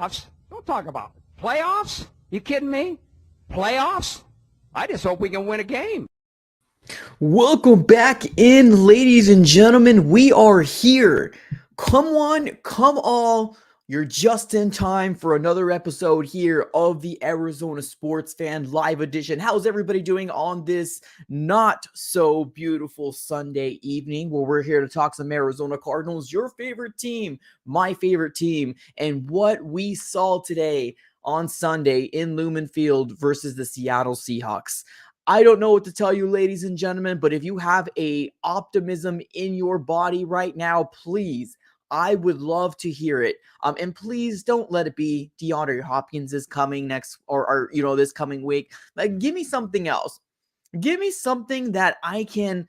Playoffs? Don't talk about it. Playoffs? You kidding me? Playoffs? I just hope we can win a game. Welcome back in, ladies and gentlemen. We are here. Come one, come all. You're just in time for another episode here of the Arizona Sports Fan Live Edition. How's everybody doing on this not so beautiful Sunday evening where we're here to talk some Arizona Cardinals, your favorite team, my favorite team, and what we saw today on Sunday in Lumen Field versus the Seattle Seahawks. I don't know what to tell you, ladies and gentlemen, but if you have a optimism in your body right now, please, I would love to hear it. And please don't let it be DeAndre Hopkins is coming next or this coming week. Like, give me something else. Give me something that I can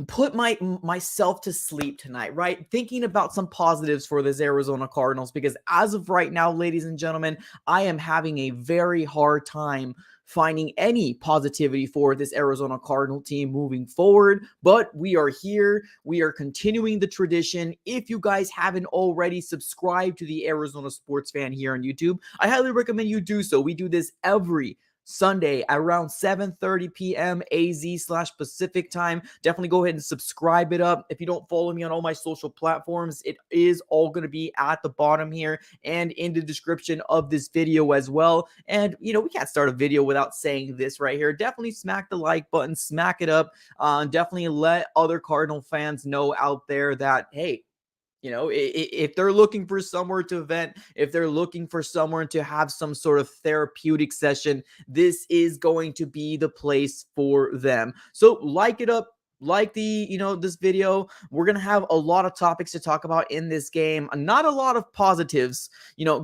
put myself to sleep tonight, right? Thinking about some positives for this Arizona Cardinals, because as of right now, ladies and gentlemen, I am having a very hard time finding any positivity for this Arizona Cardinal team moving forward, but we are here. We are continuing the tradition. If you guys haven't already subscribed to the Arizona Sports Fan here on YouTube, I highly recommend you do so. We do this every Sunday at around 7:30 p.m. AZ/Pacific time. Definitely go ahead and subscribe it up. If you don't follow me on all my social platforms, it is all going to be at the bottom here and in the description of this video as well. And, we can't start a video without saying this right here. Definitely smack the like button, smack it up. Definitely let other Cardinal fans know out there that, hey, if they're looking for somewhere to vent, if they're looking for somewhere to have some sort of therapeutic session, this is going to be the place for them. So like it up. Like this video. We're going to have a lot of topics to talk about in this game. Not a lot of positives,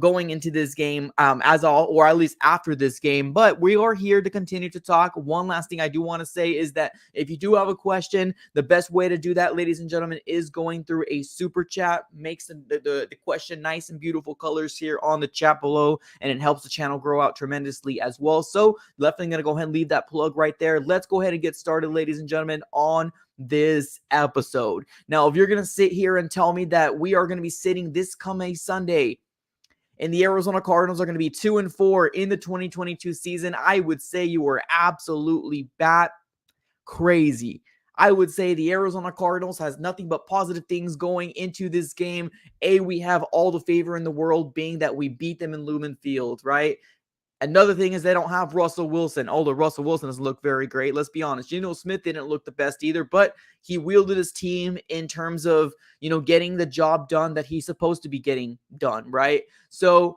going into this game or at least after this game, but we are here to continue to talk. One last thing I do want to say is that if you do have a question, the best way to do that, ladies and gentlemen, is going through a super chat. Makes the question nice and beautiful colors here on the chat below, and it helps the channel grow out tremendously as well. So definitely going to go ahead and leave that plug right there. Let's go ahead and get started, ladies and gentlemen, on this episode. Now, if you're going to sit here and tell me that we are going to be sitting this coming Sunday and the Arizona Cardinals are going to be 2-4 in the 2022 season, I would say you are absolutely bat crazy. I would say the Arizona Cardinals has nothing but positive things going into this game. We have all the favor in the world, being that we beat them in Lumen Field, right? Another thing is they don't have Russell Wilson, although Russell Wilson doesn't look very great. Let's be honest. Geno Smith didn't look the best either, but he wielded his team in terms of, getting the job done that he's supposed to be getting done, right? So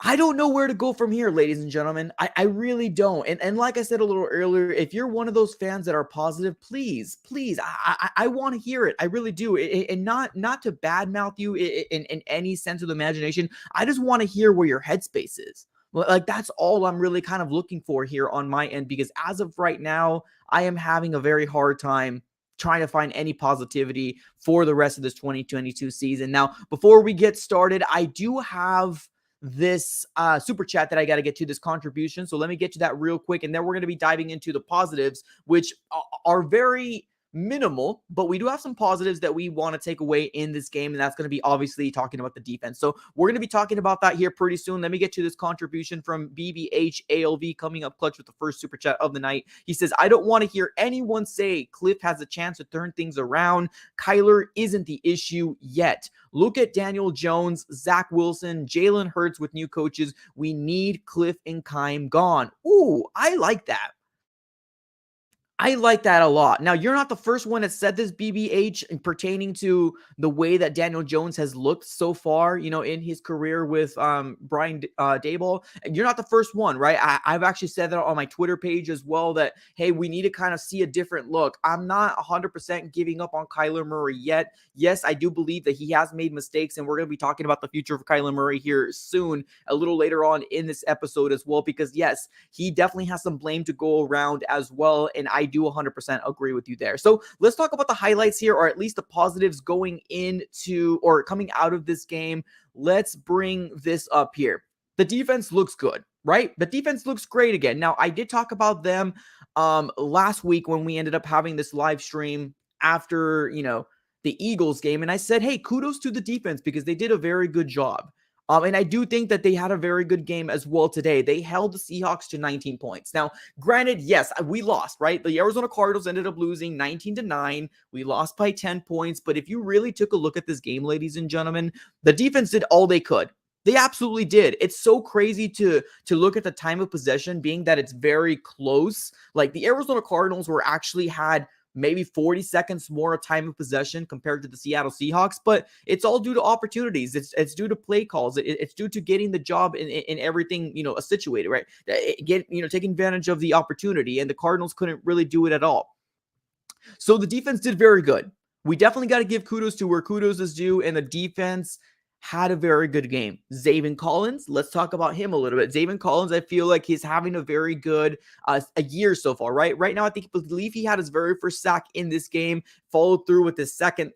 I don't know where to go from here, ladies and gentlemen. I really don't. And like I said a little earlier, if you're one of those fans that are positive, please, I want to hear it. I really do. And not to badmouth you in any sense of the imagination. I just want to hear where your headspace is. Like, that's all I'm really kind of looking for here on my end, because as of right now, I am having a very hard time trying to find any positivity for the rest of this 2022 season. Now, before we get started, I do have this super chat that I got to get to, this contribution. So let me get to that real quick, and then we're going to be diving into the positives, which are very minimal, but we do have some positives that we want to take away in this game, and that's going to be obviously talking about the defense. So we're going to be talking about that here pretty soon. Let me get to this contribution from BBHALV coming up clutch with the first super chat of the night. He says, I don't want to hear anyone say Cliff has a chance to turn things around. Kyler isn't the issue yet. Look at Daniel Jones, Zach Wilson, Jalen Hurts with new coaches. We need Cliff and Keim gone. Ooh, I like that. I like that a lot. Now, you're not the first one that said this, BBH, pertaining to the way that Daniel Jones has looked so far, in his career with Brian Daboll. And you're not the first one, right? I've actually said that on my Twitter page as well, that, hey, we need to kind of see a different look. I'm not 100% giving up on Kyler Murray yet. Yes, I do believe that he has made mistakes, and we're going to be talking about the future of Kyler Murray here soon, a little later on in this episode as well, because, yes, he definitely has some blame to go around as well, and I do 100% agree with you there. So let's talk about the highlights here, or at least the positives going into or coming out of this game. Let's bring this up here. The defense looks good, right? The defense looks great again. Now, I did talk about them last week when we ended up having this live stream after, the Eagles game, and I said, hey, kudos to the defense because they did a very good job. And I do think that they had a very good game as well today. They held the Seahawks to 19 points. Now, granted, yes, we lost, right? The Arizona Cardinals ended up losing 19-9. We lost by 10 points. But if you really took a look at this game, ladies and gentlemen, the defense did all they could. They absolutely did. It's so crazy to look at the time of possession, being that it's very close. Like the Arizona Cardinals were actually had maybe 40 seconds more of time of possession compared to the Seattle Seahawks, but it's all due to opportunities. It's due to play calls. It's due to getting the job in everything, situated, right? Taking advantage of the opportunity, and the Cardinals couldn't really do it at all. So the defense did very good. We definitely got to give kudos to where kudos is due, and the defense had a very good game. Zaven Collins, let's talk about him a little bit. Zaven Collins, I feel like he's having a very good a year so far, right? Right now, I believe he had his very first sack in this game, followed through with his second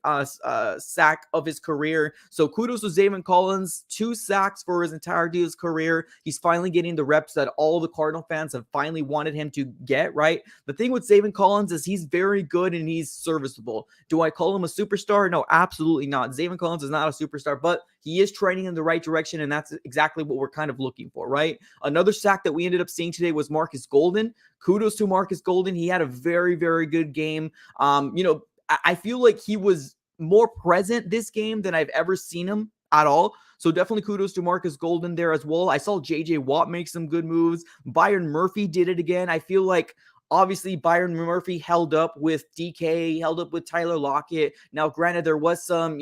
sack of his career. So kudos to Zaven Collins, 2 sacks for his entirety of his career. He's finally getting the reps that all the Cardinal fans have finally wanted him to get, right? The thing with Zaven Collins is he's very good and he's serviceable. Do I call him a superstar? No, absolutely not. Zaven Collins is not a superstar, but he is trending in the right direction, and that's exactly what we're kind of looking for, right? Another sack that we ended up seeing today was Marcus Golden. Kudos to Marcus Golden. He had a very, very good game. I feel like he was more present this game than I've ever seen him at all. So definitely kudos to Marcus Golden there as well. I saw J.J. Watt make some good moves. Byron Murphy did it again. I feel like obviously Byron Murphy held up with DK, held up with Tyler Lockett. Now, granted, there was some,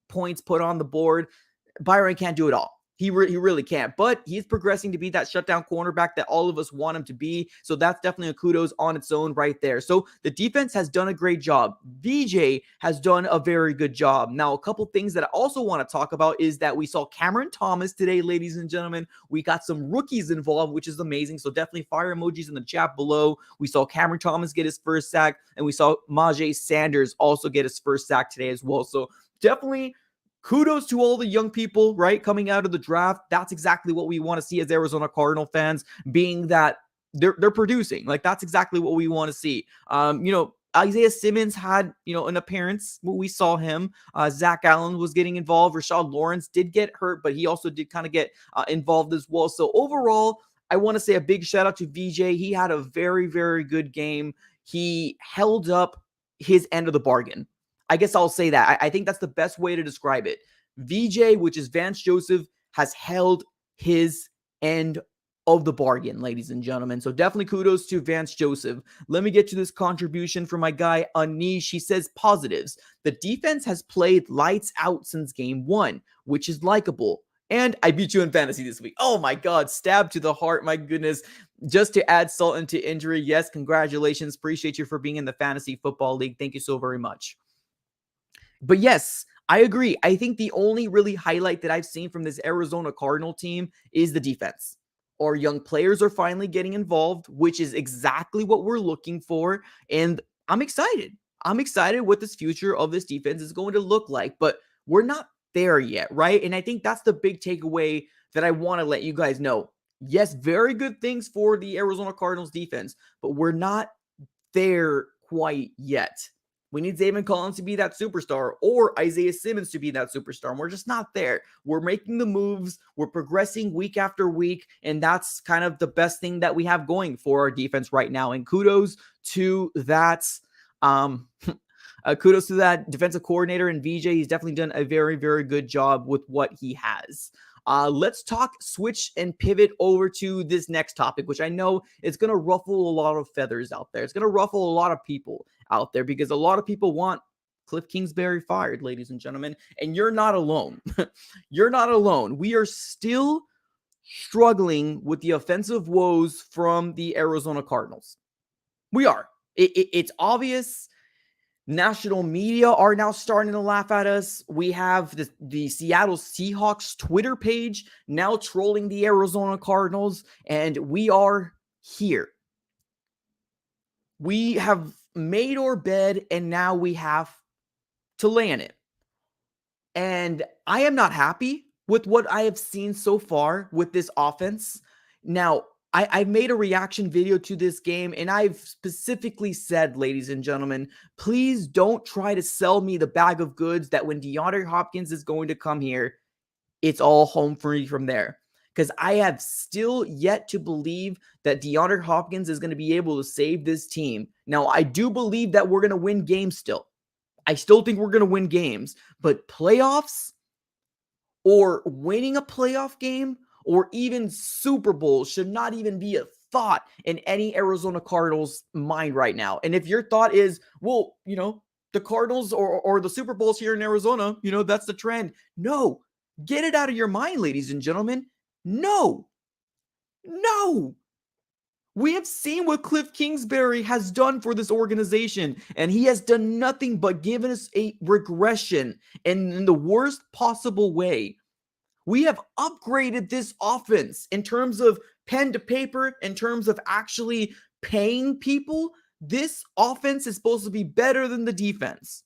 points put on the board. Byron can't do it all. He really can't, but he's progressing to be that shutdown cornerback that all of us want him to be. So that's definitely a kudos on its own right there. So the defense has done a great job. VJ has done a very good job. Now, a couple things that I also want to talk about is that we saw Cameron Thomas today, ladies and gentlemen. We got some rookies involved, which is amazing. So definitely fire emojis in the chat below. We saw Cameron Thomas get his first sack, and we saw Majay Sanders also get his first sack today as well. So definitely kudos to all the young people, right, coming out of the draft. That's exactly what we want to see as Arizona Cardinal fans, being that they're producing. Like, that's exactly what we want to see. Isaiah Simmons had, an appearance. We saw him. Zach Allen was getting involved. Rashad Lawrence did get hurt, but he also did kind of get involved as well. So overall, I want to say a big shout out to VJ. He had a very, very good game. He held up his end of the bargain. I guess I'll say that. I think that's the best way to describe it. VJ, which is Vance Joseph, has held his end of the bargain, ladies and gentlemen. So definitely kudos to Vance Joseph. Let me get to this contribution from my guy, Anish. He says positives. The defense has played lights out since game 1, which is likable. And I beat you in fantasy this week. Oh my God, stab to the heart. My goodness. Just to add salt into injury. Yes, congratulations. Appreciate you for being in the fantasy football league. Thank you so very much. But yes, I agree. I think the only really highlight that I've seen from this Arizona Cardinal team is the defense. Our young players are finally getting involved, which is exactly what we're looking for. And I'm excited. I'm excited what this future of this defense is going to look like, but we're not there yet, right? And I think that's the big takeaway that I want to let you guys know. Yes, very good things for the Arizona Cardinals defense, but we're not there quite yet. We need Zaven Collins to be that superstar, or Isaiah Simmons to be that superstar. And we're just not there. We're making the moves. We're progressing week after week. And that's kind of the best thing that we have going for our defense right now. And kudos to that. Kudos to that defensive coordinator and VJ. He's definitely done a very, very good job with what he has. Let's switch and pivot over to this next topic, which I know is going to ruffle a lot of feathers out there. It's going to ruffle a lot of people out there because a lot of people want Cliff Kingsbury fired, ladies and gentlemen, and you're not alone. You're not alone. We are still struggling with the offensive woes from the Arizona Cardinals. We are. It's obvious. National media are now starting to laugh at us. We have the Seattle Seahawks Twitter page now trolling the Arizona Cardinals, and we are here. We have made our bed, and now we have to lay in it. And I am not happy with what I have seen so far with this offense. Now, I made a reaction video to this game, and I've specifically said, ladies and gentlemen, please don't try to sell me the bag of goods that when DeAndre Hopkins is going to come here, it's all home free from there. Because I have still yet to believe that DeAndre Hopkins is going to be able to save this team. Now, I do believe that we're going to win games still. I still think we're going to win games. But playoffs or winning a playoff game or even Super Bowl should not even be a thought in any Arizona Cardinals mind right now. And if your thought is, well, the Cardinals or the Super Bowls here in Arizona, that's the trend. No, get it out of your mind, ladies and gentlemen. No. We have seen what Cliff Kingsbury has done for this organization, and he has done nothing but given us a regression in the worst possible way. We have upgraded this offense in terms of pen to paper, in terms of actually paying people. This offense is supposed to be better than the defense.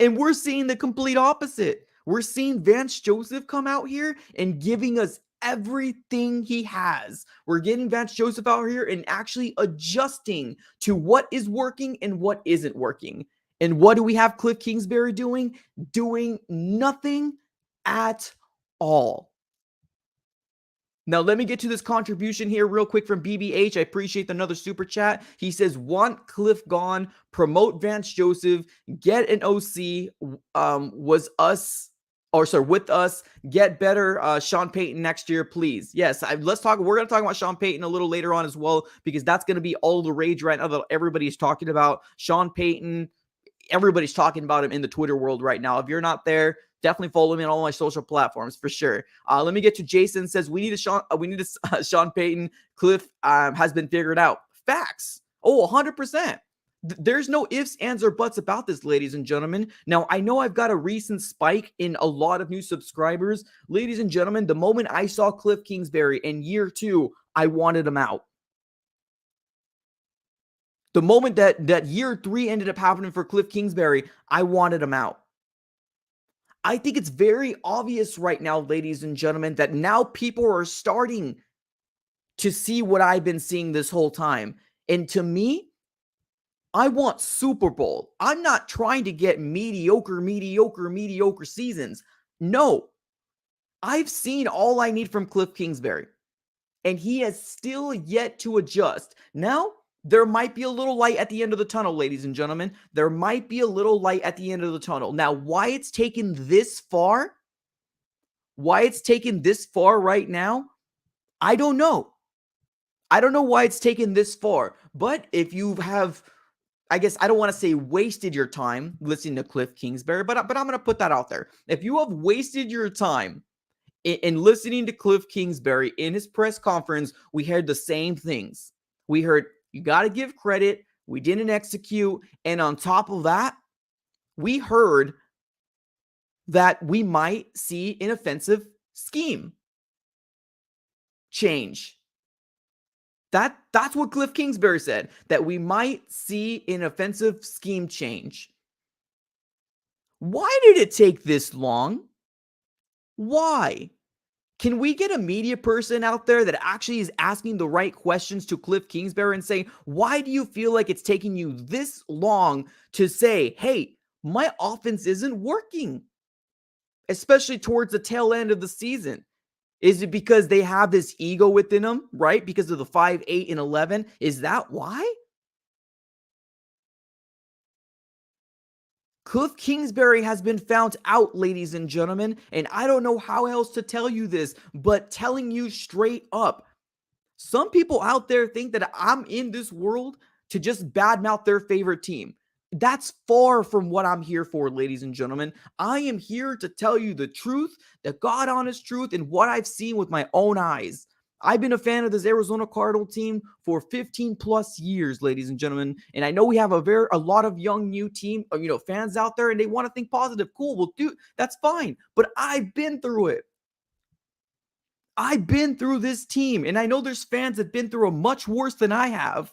And we're seeing the complete opposite. We're seeing Vance Joseph come out here and giving us everything he has. We're getting Vance Joseph out here and actually adjusting to what is working and what isn't working. And what do we have Cliff Kingsbury doing? Doing nothing at all. Now, let me get to this contribution here real quick from BBH. I appreciate another super chat. He says, want Cliff gone, promote Vance Joseph, get an OC, with us, get better Sean Payton next year, please. Yes, we're going to talk about Sean Payton a little later on as well, because that's going to be all the rage right now that everybody's talking about. Sean Payton, everybody's talking about him in the Twitter world right now. If you're not there, definitely follow me on all my social platforms for sure. Let me get to Jason. Says we need a Sean Payton. Cliff has been figured out. Facts. 100%. There's no ifs, ands, or buts about this, ladies and gentlemen. Now, I know I've got a recent spike in a lot of new subscribers. Ladies and gentlemen, the moment I saw Cliff Kingsbury in year 2, I wanted him out. The moment that year 3 ended up happening for Cliff Kingsbury, I wanted him out. I think it's very obvious right now, ladies and gentlemen, that now people are starting to see what I've been seeing this whole time. And to me, I want Super Bowl. I'm not trying to get mediocre seasons. No. I've seen all I need from Cliff Kingsbury. And he has still yet to adjust. Now, there might be a little light at the end of the tunnel, ladies and gentlemen. There might be a little light at the end of the tunnel. Now, why it's taken this far? Why it's taken this far right now? I don't know. I don't know why it's taken this far. But if you have, I guess I don't want to say wasted your time listening to Cliff Kingsbury, but I'm going to put that out there. If you have wasted your time in listening to Cliff Kingsbury in his press conference, we heard the same things. We heard, you got to give credit. We didn't execute. And on top of that, we heard that we might see an offensive scheme change. That's what Cliff Kingsbury said, that we might see an offensive scheme change. Why did it take this long? Why? Can we get a media person out there that actually is asking the right questions to Cliff Kingsbury and saying, why do you feel like it's taking you this long to say, hey, my offense isn't working, especially towards the tail end of the season? Is it because they have this ego within them, right? Because of the 5, 8, and 11? Is that why? Cliff Kingsbury has been found out, ladies and gentlemen, and I don't know how else to tell you this, but telling you straight up, some people out there think that I'm in this world to just badmouth their favorite team. That's far from what I'm here for, ladies and gentlemen. I am here to tell you the truth, the God honest truth, and what I've seen with my own eyes. I've been a fan of this Arizona Cardinal team for 15 plus years, ladies and gentlemen. And I know we have a lot of young new team, fans out there, and they want to think positive. Cool, well, dude, that's fine. But I've been through it. I've been through this team, and I know there's fans that have been through it much worse than I have.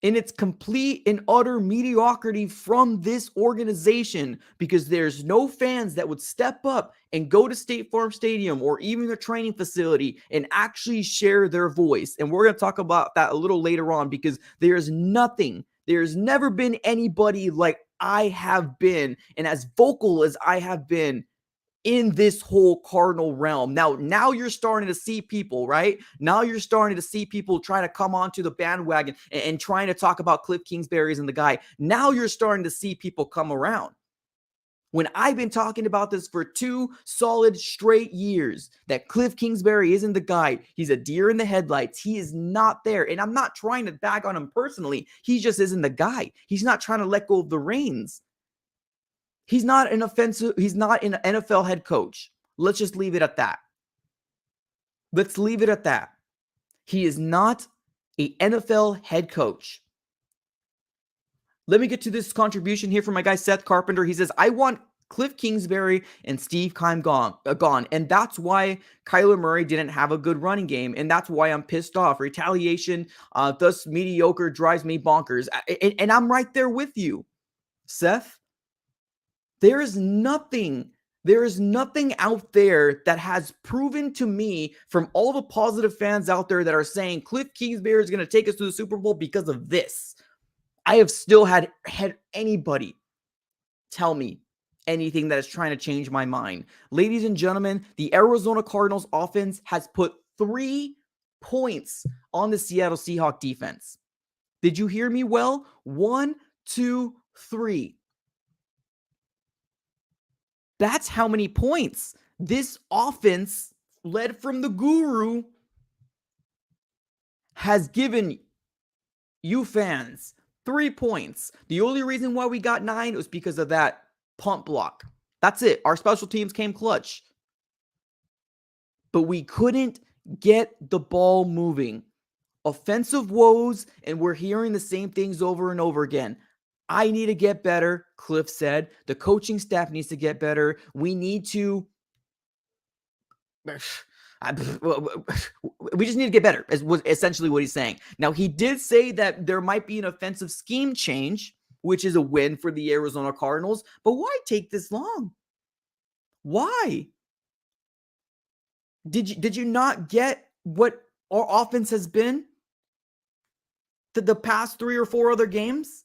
And it's complete and utter mediocrity from this organization because there's no fans that would step up and go to State Farm Stadium or even the training facility and actually share their voice. And we're going to talk about that a little later on because there's never been anybody like I have been and as vocal as I have been in this whole Cardinal realm. Now you're starting to see people, right? Now you're starting to see people trying to come onto the bandwagon and trying to talk about Cliff Kingsbury and the guy. Now you're starting to see people come around. When I've been talking about this for 2 solid straight years, that Cliff Kingsbury isn't the guy. He's a deer in the headlights. He is not there. And I'm not trying to bag on him personally. He just isn't the guy. He's not trying to let go of the reins. He's not an NFL head coach. Let's just leave it at that. Let's leave it at that. He is not an NFL head coach. Let me get to this contribution here from my guy Seth Carpenter. He says, I want Cliff Kingsbury and Steve Keim gone. And that's why Kyler Murray didn't have a good running game. And that's why I'm pissed off. Retaliation, thus mediocre, drives me bonkers. And I'm right there with you, Seth. There is nothing out there that has proven to me from all the positive fans out there that are saying Cliff Kingsbury is going to take us to the Super Bowl because of this. I have still had anybody tell me anything that is trying to change my mind. Ladies and gentlemen, the Arizona Cardinals offense has put 3 points on the Seattle Seahawks defense. Did you hear me well? 1, 2, 3. That's how many points this offense, led from the guru, has given you fans. 3 points. The only reason why we got 9 was because of that punt block. That's it. Our special teams came clutch. But we couldn't get the ball moving. Offensive woes, and we're hearing the same things over and over again. I need to get better, Cliff said. The coaching staff needs to get better. We need to... We just need to get better, is essentially what he's saying. Now, he did say that there might be an offensive scheme change, which is a win for the Arizona Cardinals. But why take this long? Why? Did you not get what our offense has been the past 3 or 4 other games?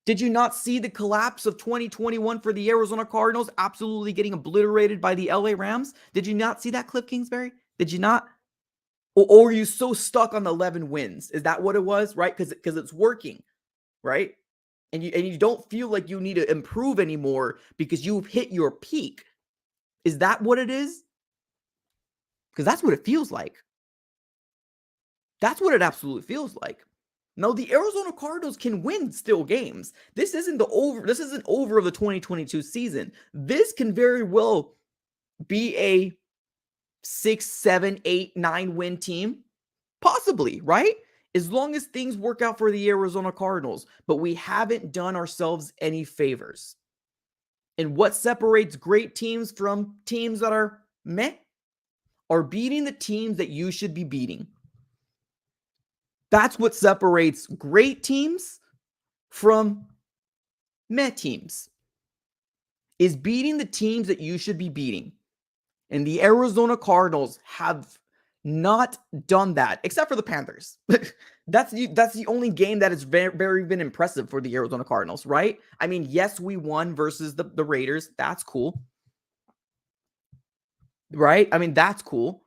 Did you not see the collapse of 2021 for the Arizona Cardinals absolutely getting obliterated by the LA Rams? Did you not see that, Cliff Kingsbury? Did you not? Or are you so stuck on the 11 wins? Is that what it was, right? Because it's working, right? And you don't feel like you need to improve anymore because you've hit your peak. Is that what it is? Because that's what it feels like. That's what it absolutely feels like. No, the Arizona Cardinals can win still games. This isn't over of the 2022 season. This can very well be a 6, 7, 8, 9 win team. Possibly, right? As long as things work out for the Arizona Cardinals. But we haven't done ourselves any favors. And what separates great teams from teams that are meh? Are beating the teams that you should be beating. That's what separates great teams from meh teams, is beating the teams that you should be beating. And the Arizona Cardinals have not done that, except for the Panthers. That's the only game that has very been impressive for the Arizona Cardinals, right? I mean, yes, we won versus the Raiders. That's cool. Right? I mean, that's cool.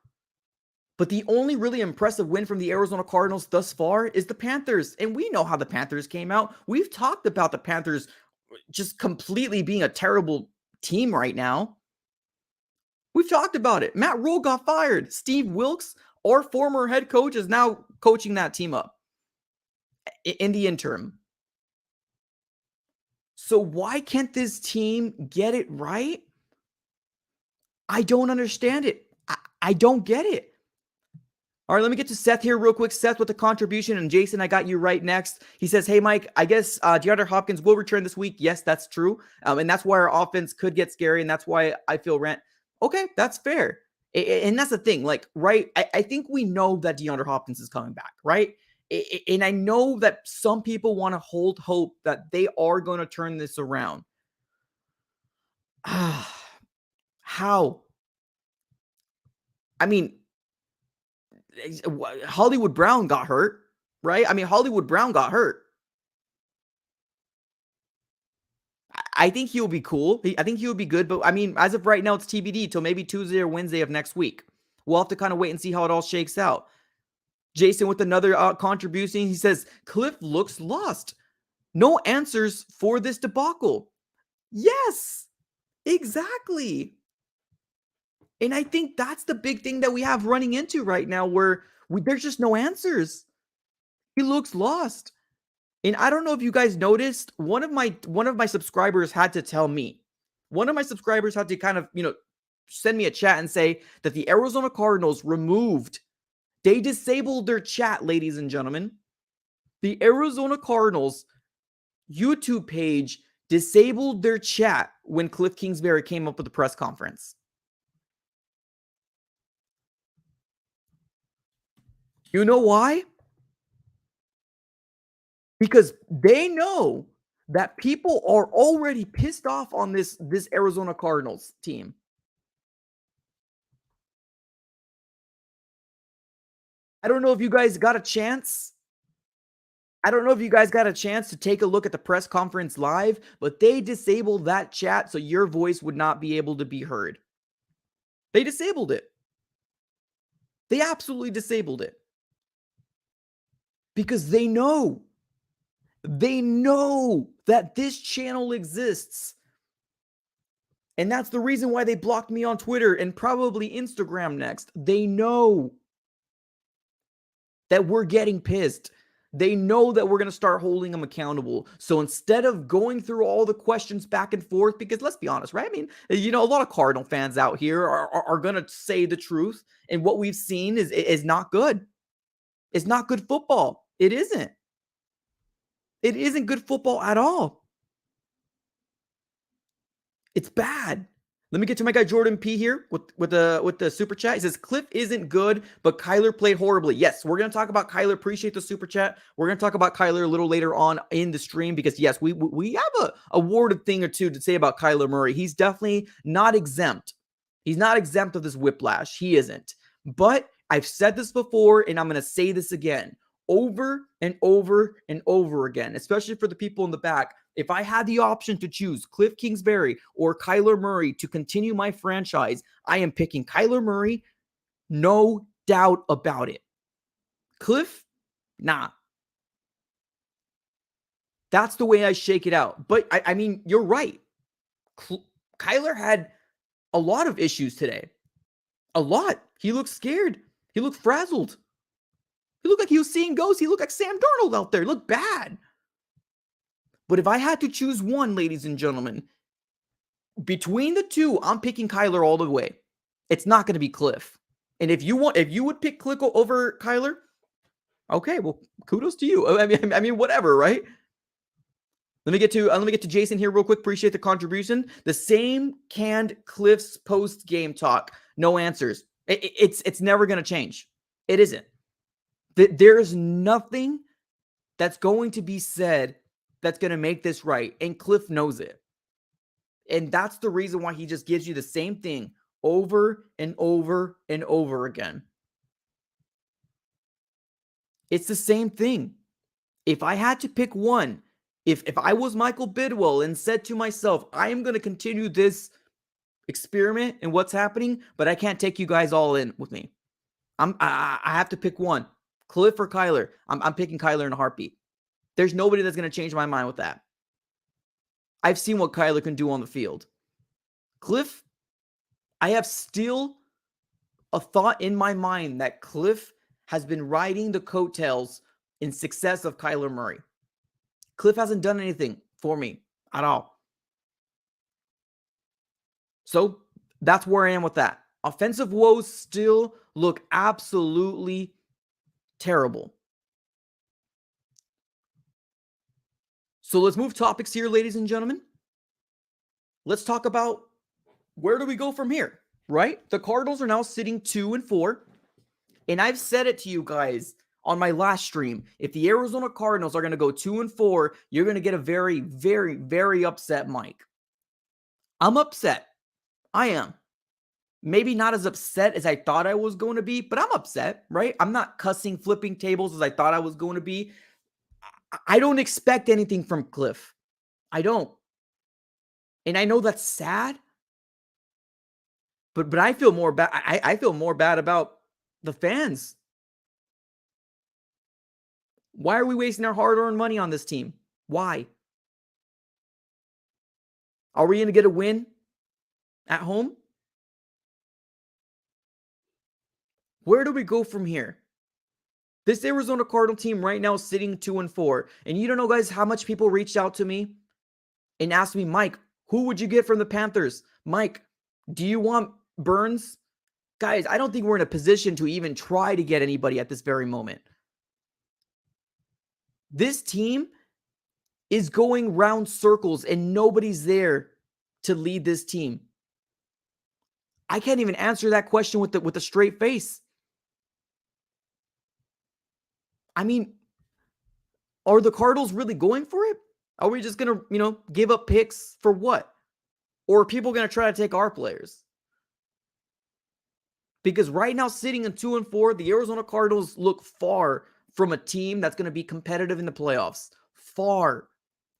But the only really impressive win from the Arizona Cardinals thus far is the Panthers. And we know how the Panthers came out. We've talked about the Panthers just completely being a terrible team right now. We've talked about it. Matt Rule got fired. Steve Wilks, our former head coach, is now coaching that team up in the interim. So why can't this team get it right? I don't understand it. I don't get it. All right, let me get to Seth here real quick. Seth with the contribution, and Jason, I got you right next. He says, hey, Mike, I guess DeAndre Hopkins will return this week. Yes, that's true. And that's why our offense could get scary, and that's why I feel rent. Okay, that's fair. And that's the thing. Like, right, I think we know that DeAndre Hopkins is coming back, right? And I know that some people want to hold hope that they are going to turn this around. How? I mean, Hollywood Brown got hurt, right? I mean, Hollywood Brown got hurt. I think he'll be cool. I think he'll be good. But I mean, as of right now, it's TBD till maybe Tuesday or Wednesday of next week. We'll have to kind of wait and see how it all shakes out. Jason with another contribution. He says, Cliff looks lost. No answers for this debacle. Yes, exactly. And I think that's the big thing that we have running into right now where there's just no answers. He looks lost. And I don't know if you guys noticed, one of my subscribers had to tell me. One of my subscribers had to kind of, send me a chat and say that the Arizona Cardinals they disabled their chat, ladies and gentlemen. The Arizona Cardinals YouTube page disabled their chat when Cliff Kingsbury came up with the press conference. You know why? Because they know that people are already pissed off on this Arizona Cardinals team. I don't know if you guys got a chance. I don't know if you guys got a chance to take a look at the press conference live, but they disabled that chat so your voice would not be able to be heard. They disabled it. They absolutely disabled it. Because they know that this channel exists. And that's the reason why they blocked me on Twitter and probably Instagram next. They know that we're getting pissed. They know that we're going to start holding them accountable. So instead of going through all the questions back and forth, because let's be honest, right? I mean, a lot of Cardinal fans out here are going to say the truth. And what we've seen is not good. It's not good football. It isn't. It isn't good football at all. It's bad. Let me get to my guy Jordan P here with the super chat. He says Cliff isn't good, but Kyler played horribly. Yes, we're gonna talk about Kyler. Appreciate the super chat. We're gonna talk about Kyler a little later on in the stream because yes, we have a word thing or two to say about Kyler Murray. He's definitely not exempt. He's not exempt of this whiplash. He isn't. But I've said this before, and I'm gonna say this again, over and over and over again, especially for the people in the back. If I had the option to choose Cliff Kingsbury or Kyler Murray to continue my franchise, I am picking Kyler Murray, no doubt about it. Cliff, nah. That's the way I shake it out. But I mean, you're right. Kyler had a lot of issues today. A lot. He looked scared. He looked frazzled. He looked like he was seeing ghosts. He looked like Sam Darnold out there. He looked bad. But if I had to choose one, ladies and gentlemen, between the two, I'm picking Kyler all the way. It's not going to be Cliff. And if you would pick Cliff over Kyler, okay, well, kudos to you. I mean, whatever, right? Let me get to Jason here real quick. Appreciate the contribution. The same canned Cliff's post game talk. No answers. It's never going to change. It isn't. There's nothing that's going to be said that's going to make this right. And Cliff knows it. And that's the reason why he just gives you the same thing over and over and over again. It's the same thing. If I had to pick one, if I was Michael Bidwell and said to myself, I am going to continue this experiment and what's happening, but I can't take you guys all in with me. I have to pick one. Cliff or Kyler. I'm picking Kyler in a heartbeat. There's nobody that's going to change my mind with that. I've seen what Kyler can do on the field. Cliff, I have still a thought in my mind that Cliff has been riding the coattails in success of Kyler Murray. Cliff hasn't done anything for me at all. So that's where I am with that. Offensive woes still look absolutely terrible. So let's move topics here, ladies and gentlemen. Let's talk about where do we go from here, right? The Cardinals are now sitting 2-4. And I've said it to you guys on my last stream. If the Arizona Cardinals are going to go 2-4, you're going to get a very, very, very upset Mike. I'm upset. I am. Maybe not as upset as I thought I was going to be, but I'm upset, right? I'm not cussing, flipping tables as I thought I was going to be. I don't expect anything from Cliff. I don't. And I know that's sad, but I feel more bad. I feel more bad about the fans. Why are we wasting our hard-earned money on this team? Why? Are we going to get a win at home? Where do we go from here? This Arizona Cardinal team right now is sitting 2-4. And you don't know, guys, how much people reached out to me and asked me, Mike, who would you get from the Panthers? Mike, do you want Burns? Guys, I don't think we're in a position to even try to get anybody at this very moment. This team is going round circles and nobody's there to lead this team. I can't even answer that question with a straight face. I mean, are the Cardinals really going for it? Are we just going to, give up picks for what? Or are people going to try to take our players? Because right now, sitting in 2-4, the Arizona Cardinals look far from a team that's going to be competitive in the playoffs. Far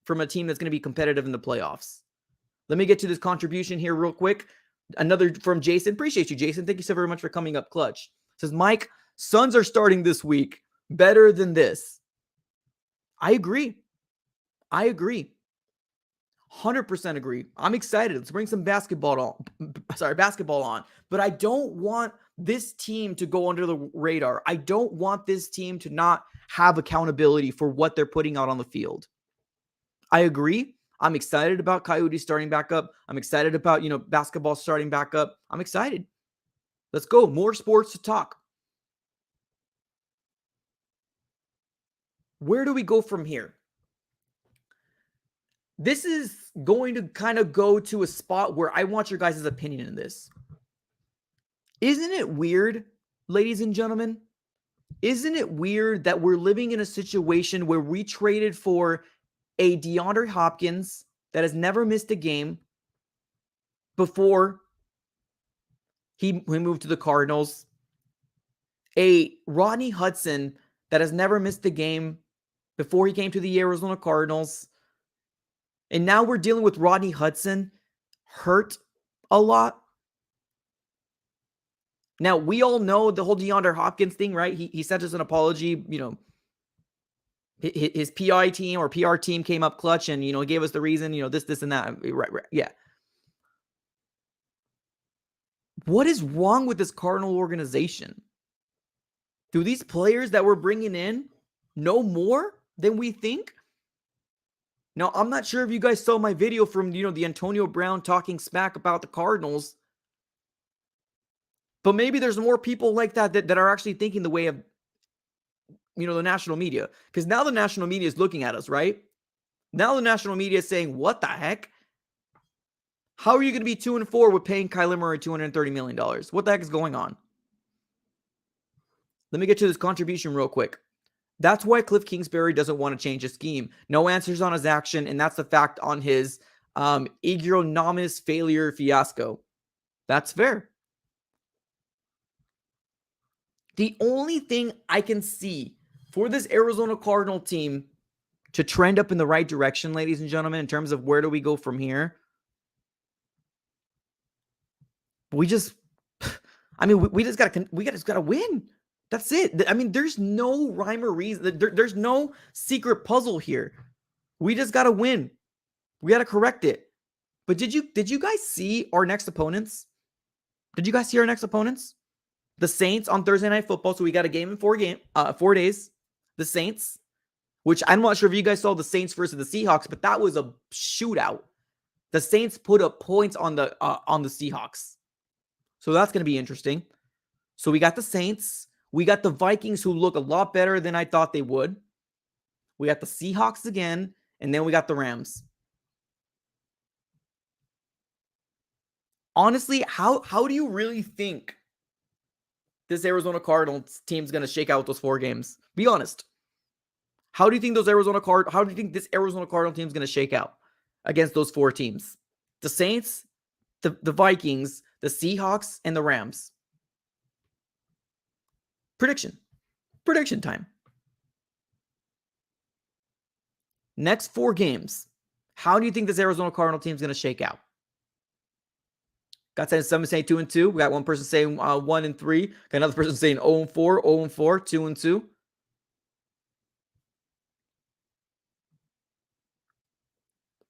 from a team that's going to be competitive in the playoffs. Let me get to this contribution here real quick. Another from Jason. Appreciate you, Jason. Thank you so very much for coming up clutch. Says, Mike, Suns are starting this week. Better than this. I agree. 100% agree. I'm excited. Let's bring some basketball on. But I don't want this team to go under the radar. I don't want this team to not have accountability for what they're putting out on the field. I agree. I'm excited about Coyotes starting back up. I'm excited about, basketball starting back up. I'm excited. Let's go. More sports to talk. Where do we go from here? This is going to kind of go to a spot where I want your guys' opinion in this. Isn't it weird, ladies and gentlemen? Isn't it weird that we're living in a situation where we traded for a DeAndre Hopkins that has never missed a game before he moved to the Cardinals, a Rodney Hudson that has never missed a game before he came to the Arizona Cardinals, and now we're dealing with Rodney Hudson hurt a lot. Now, we all know the whole DeAndre Hopkins thing, right? He sent us an apology, his PI team or PR team came up clutch and, gave us the reason, this, and that. Right. Yeah. What is wrong with this Cardinal organization? Do these players that we're bringing in know more than we think? Now, I'm not sure if you guys saw my video from, the Antonio Brown talking smack about the Cardinals, but maybe there's more people like that are actually thinking the way of, the national media. Because now the national media is looking at us, right? Now the national media is saying, what the heck? How are you going to be 2-4 with paying Kyler Murray $230 million? What the heck is going on? Let me get to this contribution real quick. That's why Cliff Kingsbury doesn't want to change his scheme. No answers on his action, and that's the fact on his ignominious failure fiasco. That's fair. The only thing I can see for this Arizona Cardinal team to trend up in the right direction, ladies and gentlemen, in terms of where do we go from here, we just gotta win. That's it. I mean, there's no rhyme or reason. There's no secret puzzle here. We just gotta win. We gotta correct it. But did you guys see our next opponents? Did you guys see our next opponents? The Saints on Thursday Night Football. So we got a game in 4 days. The Saints, which I'm not sure if you guys saw the Saints versus the Seahawks, but that was a shootout. The Saints put up points on the Seahawks. So that's going to be interesting. So we got the Saints. We got the Vikings, who look a lot better than I thought they would. We got the Seahawks again, and then we got the Rams. Honestly, how do you really think this Arizona Cardinals team's going to shake out with those 4 games? Be honest. How do you think this Arizona Cardinal team's going to shake out against those 4 teams? The Saints, the Vikings, the Seahawks, and the Rams. Prediction time. Next 4 games. How do you think this Arizona Cardinal team is going to shake out? Got some saying 2-2. We got one person saying 1-3. Got another person saying 0-4, 0-4, 2-2.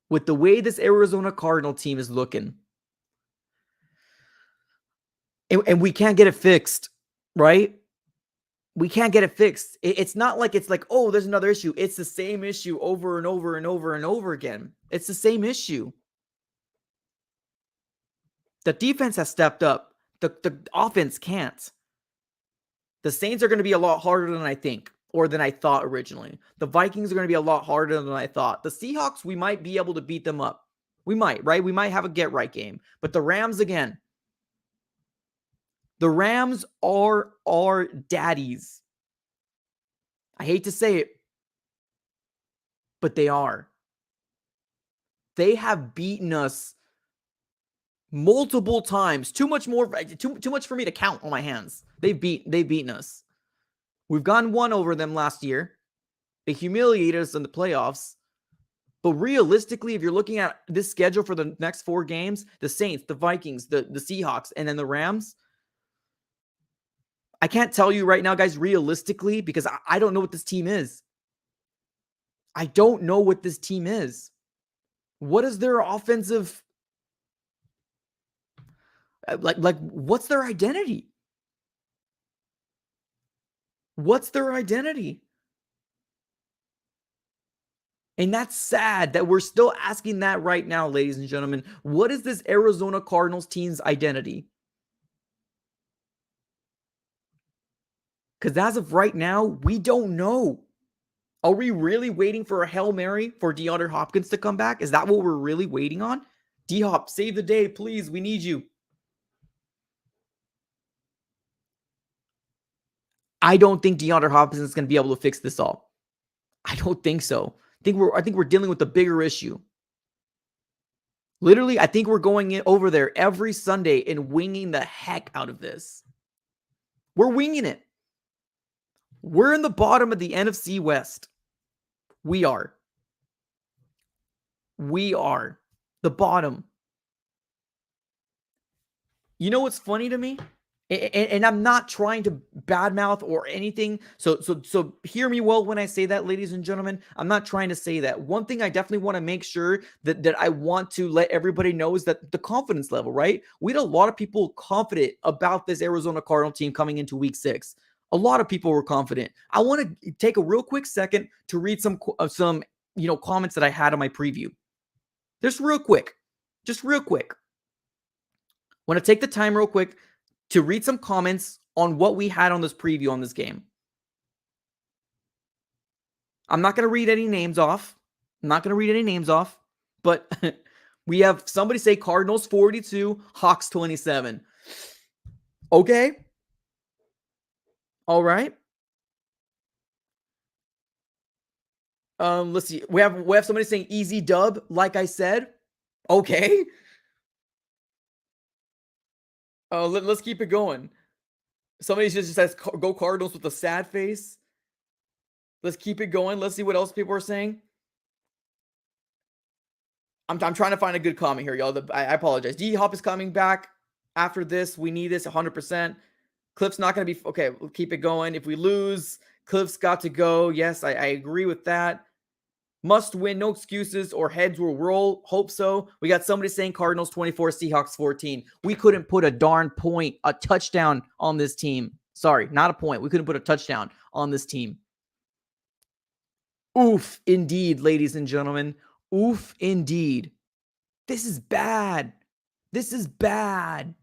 With the way this Arizona Cardinal team is looking, and we can't get it fixed, right? We can't get it fixed. It's not like it's like, oh, there's another issue. It's the same issue over and over and over and over again. It's the same issue. The defense has stepped up. The offense can't. The Saints are going to be a lot harder than I think, or than I thought originally. The Vikings are going to be a lot harder than I thought. The Seahawks, we might be able to beat them up. We might, right? We might have a get-right game. But the Rams, again, the Rams are our daddies. I hate to say it, but they are. They have beaten us multiple times. Too much for me to count on my hands. They've beaten us. We've gotten one over them last year. They humiliated us in the playoffs. But realistically, if you're looking at this schedule for the next 4 games, the Saints, the Vikings, the Seahawks, and then the Rams, I can't tell you right now, guys, realistically, because I don't know what this team is. I don't know what this team is. What is their offensive... Like, what's their identity? What's their identity? And that's sad that we're still asking that right now, ladies and gentlemen. What is this Arizona Cardinals team's identity? Because as of right now, we don't know. Are we really waiting for a Hail Mary for DeAndre Hopkins to come back? Is that what we're really waiting on? D-Hop, save the day, please. We need you. I don't think DeAndre Hopkins is going to be able to fix this all. I don't think so. I think we're dealing with a bigger issue. Literally, I think we're going over there every Sunday and winging the heck out of this. We're winging it. We're in the bottom of the NFC West. We are. We are. The bottom. You know what's funny to me? And I'm not trying to badmouth or anything. So hear me well when I say that, ladies and gentlemen. I'm not trying to say that. One thing I definitely want to make sure that I want to let everybody know is that the confidence level, right? We had a lot of people confident about this Arizona Cardinal team coming into week 6. A lot of people were confident. I want to take a real quick second to read some comments that I had on my preview. Just real quick. Want to take the time real quick to read some comments on what we had on this preview on this game. I'm not going to read any names off. But we have somebody say Cardinals 42, Hawks 27. Okay. All right. Let's see. We have somebody saying easy dub, like I said. Okay. Let's keep it going. Somebody just says go Cardinals with a sad face. Let's keep it going. Let's see what else people are saying. I'm trying to find a good comment here, y'all. I apologize. D-Hop is coming back after this. We need this 100%. Cliff's not going to be... Okay, we'll keep it going. If we lose, Cliff's got to go. Yes, I agree with that. Must win, no excuses, or heads will roll. Hope so. We got somebody saying Cardinals 24, Seahawks 14. We couldn't put a darn point, a touchdown on this team. Sorry, not a point. We couldn't put a touchdown on this team. Oof, indeed, ladies and gentlemen. Oof, indeed. This is bad. This is bad.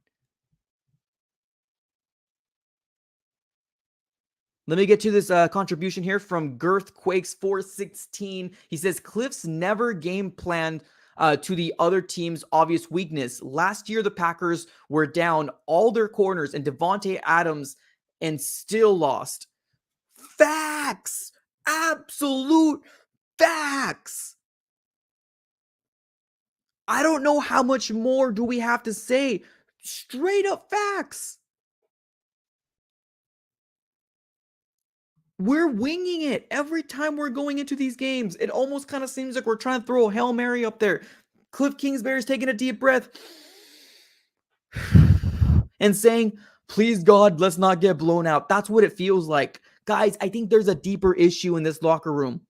Let me get to this contribution here from Girthquakes416. He says, Cliff's never game planned to the other team's obvious weakness. Last year, the Packers were down all their corners and Devontae Adams and still lost. Facts! Absolute facts! I don't know how much more do we have to say. Straight up facts. We're winging it every time we're going into these games. It almost kind of seems like we're trying to throw a Hail Mary up there. Cliff Kingsbury's taking a deep breath and saying, please, God, let's not get blown out. That's what it feels like. Guys, I think there's a deeper issue in this locker room.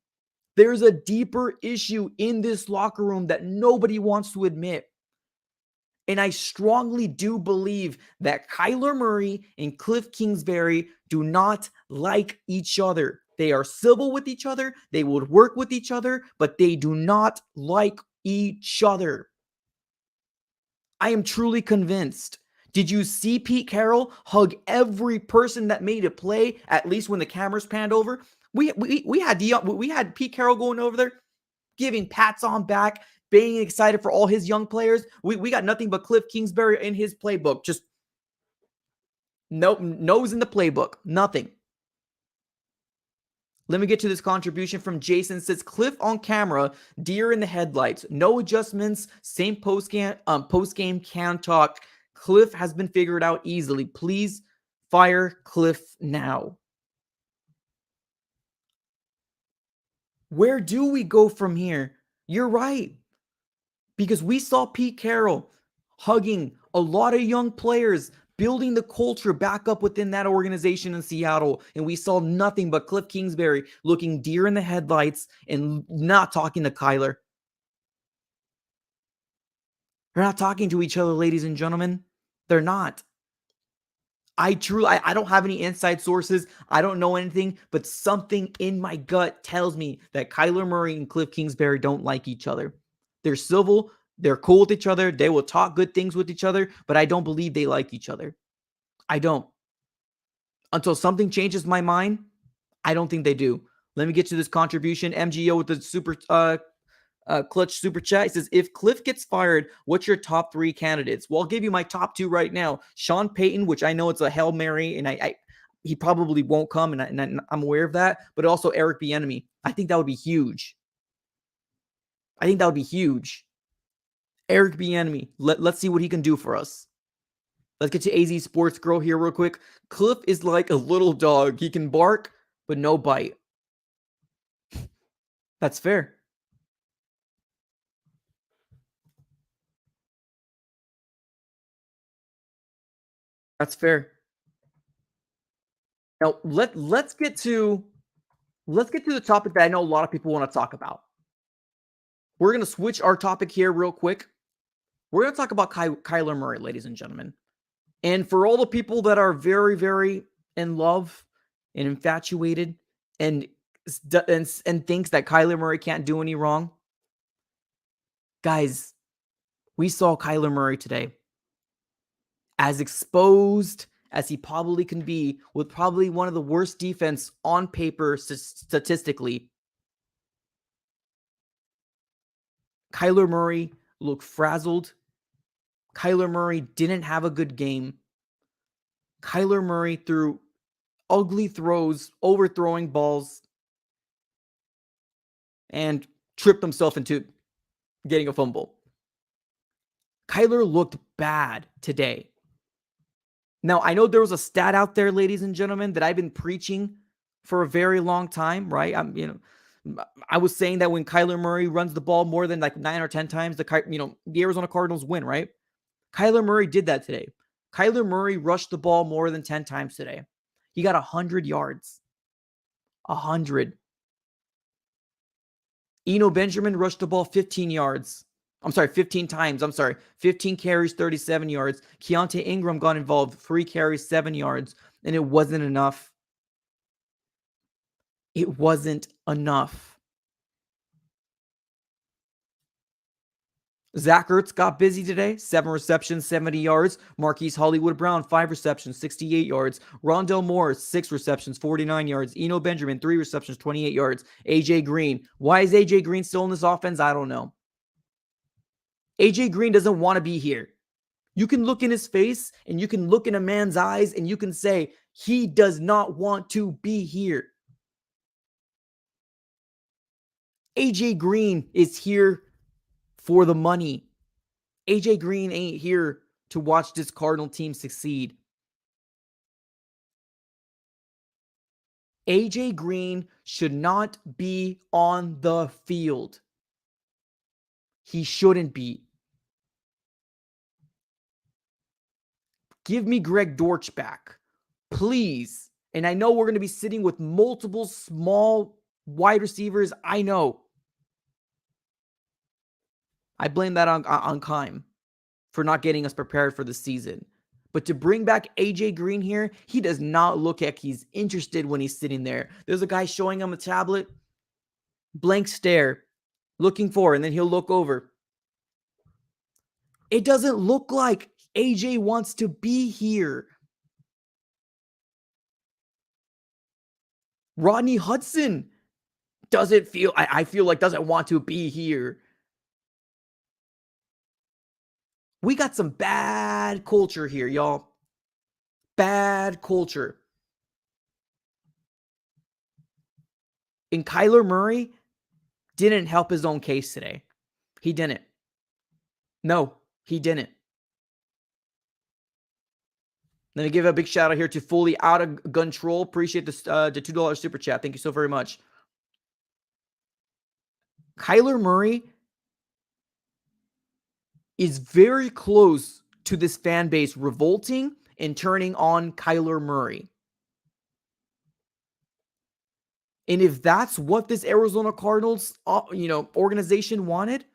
There's a deeper issue in this locker room that nobody wants to admit. And I strongly do believe that Kyler Murray and Cliff Kingsbury do not like each other. They are civil with each other. They would work with each other, but they do not like each other. I am truly convinced. Did you see Pete Carroll hug every person that made a play, at least when the cameras panned over? We had Pete Carroll going over there, giving pats on back, being excited for all his young players. We got nothing but Cliff Kingsbury in his playbook. Just nose in the playbook. Nothing. Let me get to this contribution from Jason. Says Cliff on camera, deer in the headlights. No adjustments. Same post-game can talk. Cliff has been figured out easily. Please fire Cliff now. Where do we go from here? You're right. Because we saw Pete Carroll hugging a lot of young players, building the culture back up within that organization in Seattle. And we saw nothing but Cliff Kingsbury looking deer in the headlights and not talking to Kyler. They're not talking to each other, ladies and gentlemen. They're not. I don't have any inside sources. I don't know anything, but something in my gut tells me that Kyler Murray and Cliff Kingsbury don't like each other. They're civil. They're cool with each other. They will talk good things with each other, but I don't believe they like each other. I don't. Until something changes my mind, I don't think they do. Let me get to this contribution. MGO with the super clutch super chat. He says, if Cliff gets fired, what's your top 3 candidates? Well, I'll give you my top 2 right now. Sean Payton, which I know it's a Hail Mary, and he probably won't come, and I'm aware of that, but also Eric Bieniemy. I think that would be huge. Eric Bieniemy. Let's see what he can do for us. Let's get to AZ Sports Girl here real quick. Cliff is like a little dog. He can bark, but no bite. That's fair. That's fair. Now let's get to the topic that I know a lot of people want to talk about. We're going to switch our topic here real quick. We're going to talk about Kyler Murray, ladies and gentlemen. And for all the people that are very, very in love and infatuated and thinks that Kyler Murray can't do any wrong, guys, we saw Kyler Murray today. As exposed as he probably can be, with probably one of the worst defense on paper statistically, Kyler Murray looked frazzled. Kyler Murray didn't have a good game. Kyler Murray threw ugly throws, overthrowing balls, and tripped himself into getting a fumble. Kyler looked bad today. Now, I know there was a stat out there, ladies and gentlemen, that I've been preaching for a very long time, right? I was saying that when Kyler Murray runs the ball more than like 9 or 10 times, the Arizona Cardinals win, right? Kyler Murray did that today. Kyler Murray rushed the ball more than 10 times today. He got 100 yards. 100. Eno Benjamin rushed the ball 15 yards. 15 times. 15 carries, 37 yards. Keontae Ingram got involved, 3 carries, 7 yards, and it wasn't enough. It wasn't enough. Zach Ertz got busy today. 7 receptions, 70 yards. Marquise Hollywood-Brown, 5 receptions, 68 yards. Rondell Moore, 6 receptions, 49 yards. Eno Benjamin, 3 receptions, 28 yards. AJ Green. Why is AJ Green still in this offense? I don't know. AJ Green doesn't want to be here. You can look in his face and you can look in a man's eyes and you can say, he does not want to be here. AJ Green is here for the money. AJ Green ain't here to watch this Cardinal team succeed. AJ Green should not be on the field. He shouldn't be. Give me Greg Dortch back, please. And I know we're going to be sitting with multiple small wide receivers. I know. I blame that on Keim for not getting us prepared for the season. But to bring back AJ Green here, he does not look like he's interested when he's sitting there. There's a guy showing him a tablet, blank stare, looking for, and then he'll look over. It doesn't look like AJ wants to be here. Rodney Hudson doesn't feel, I feel like doesn't want to be here. We got some bad culture here, y'all. Bad culture. And Kyler Murray didn't help his own case today. He didn't. No, he didn't. Let me give a big shout out here to Fully Out of Control. Appreciate the $2 super chat. Thank you so very much. Kyler Murray is very close to this fan base revolting and turning on Kyler Murray. And if that's what this Arizona Cardinals, organization wanted,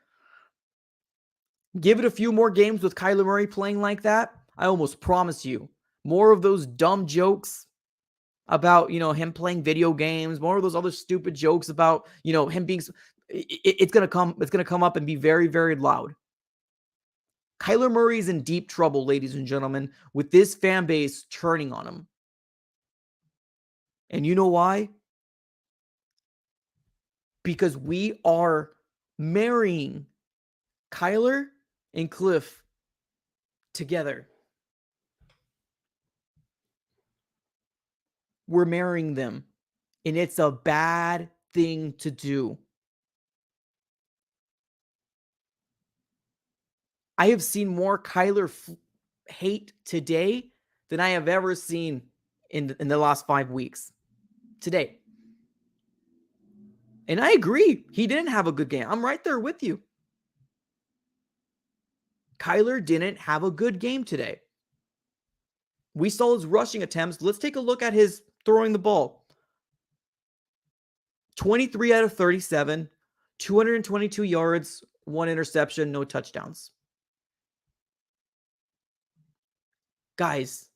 give it a few more games with Kyler Murray playing like that. I almost promise you, more of those dumb jokes about, him playing video games, more of those other stupid jokes about, him being, it's going to come up and be very, very loud. Kyler Murray is in deep trouble, ladies and gentlemen, with this fan base turning on him. And you know why? Because we are marrying Kyler and Cliff together. We're marrying them. And it's a bad thing to do. I have seen more Kyler hate today than I have ever seen in the last 5 weeks. Today. And I agree. He didn't have a good game. I'm right there with you. Kyler didn't have a good game today. We saw his rushing attempts. Let's take a look at his throwing the ball. 23 out of 37, 222 yards, 1 interception, no touchdowns. Guys,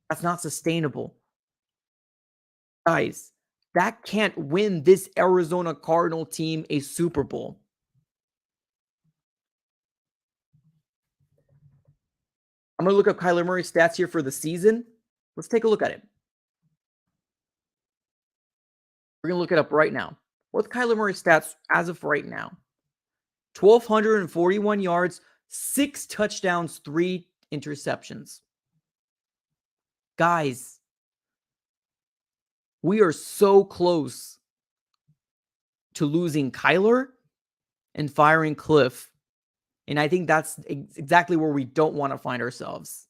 that's not sustainable. Guys, that can't win this Arizona Cardinal team a Super Bowl. I'm going to look up Kyler Murray's stats here for the season. Let's take a look at it. We're going to look it up right now. What's Kyler Murray's stats as of right now? 1,241 yards, 6 touchdowns, 3 interceptions. Guys, we are so close to losing Kyler and firing Cliff. And I think that's exactly where we don't want to find ourselves.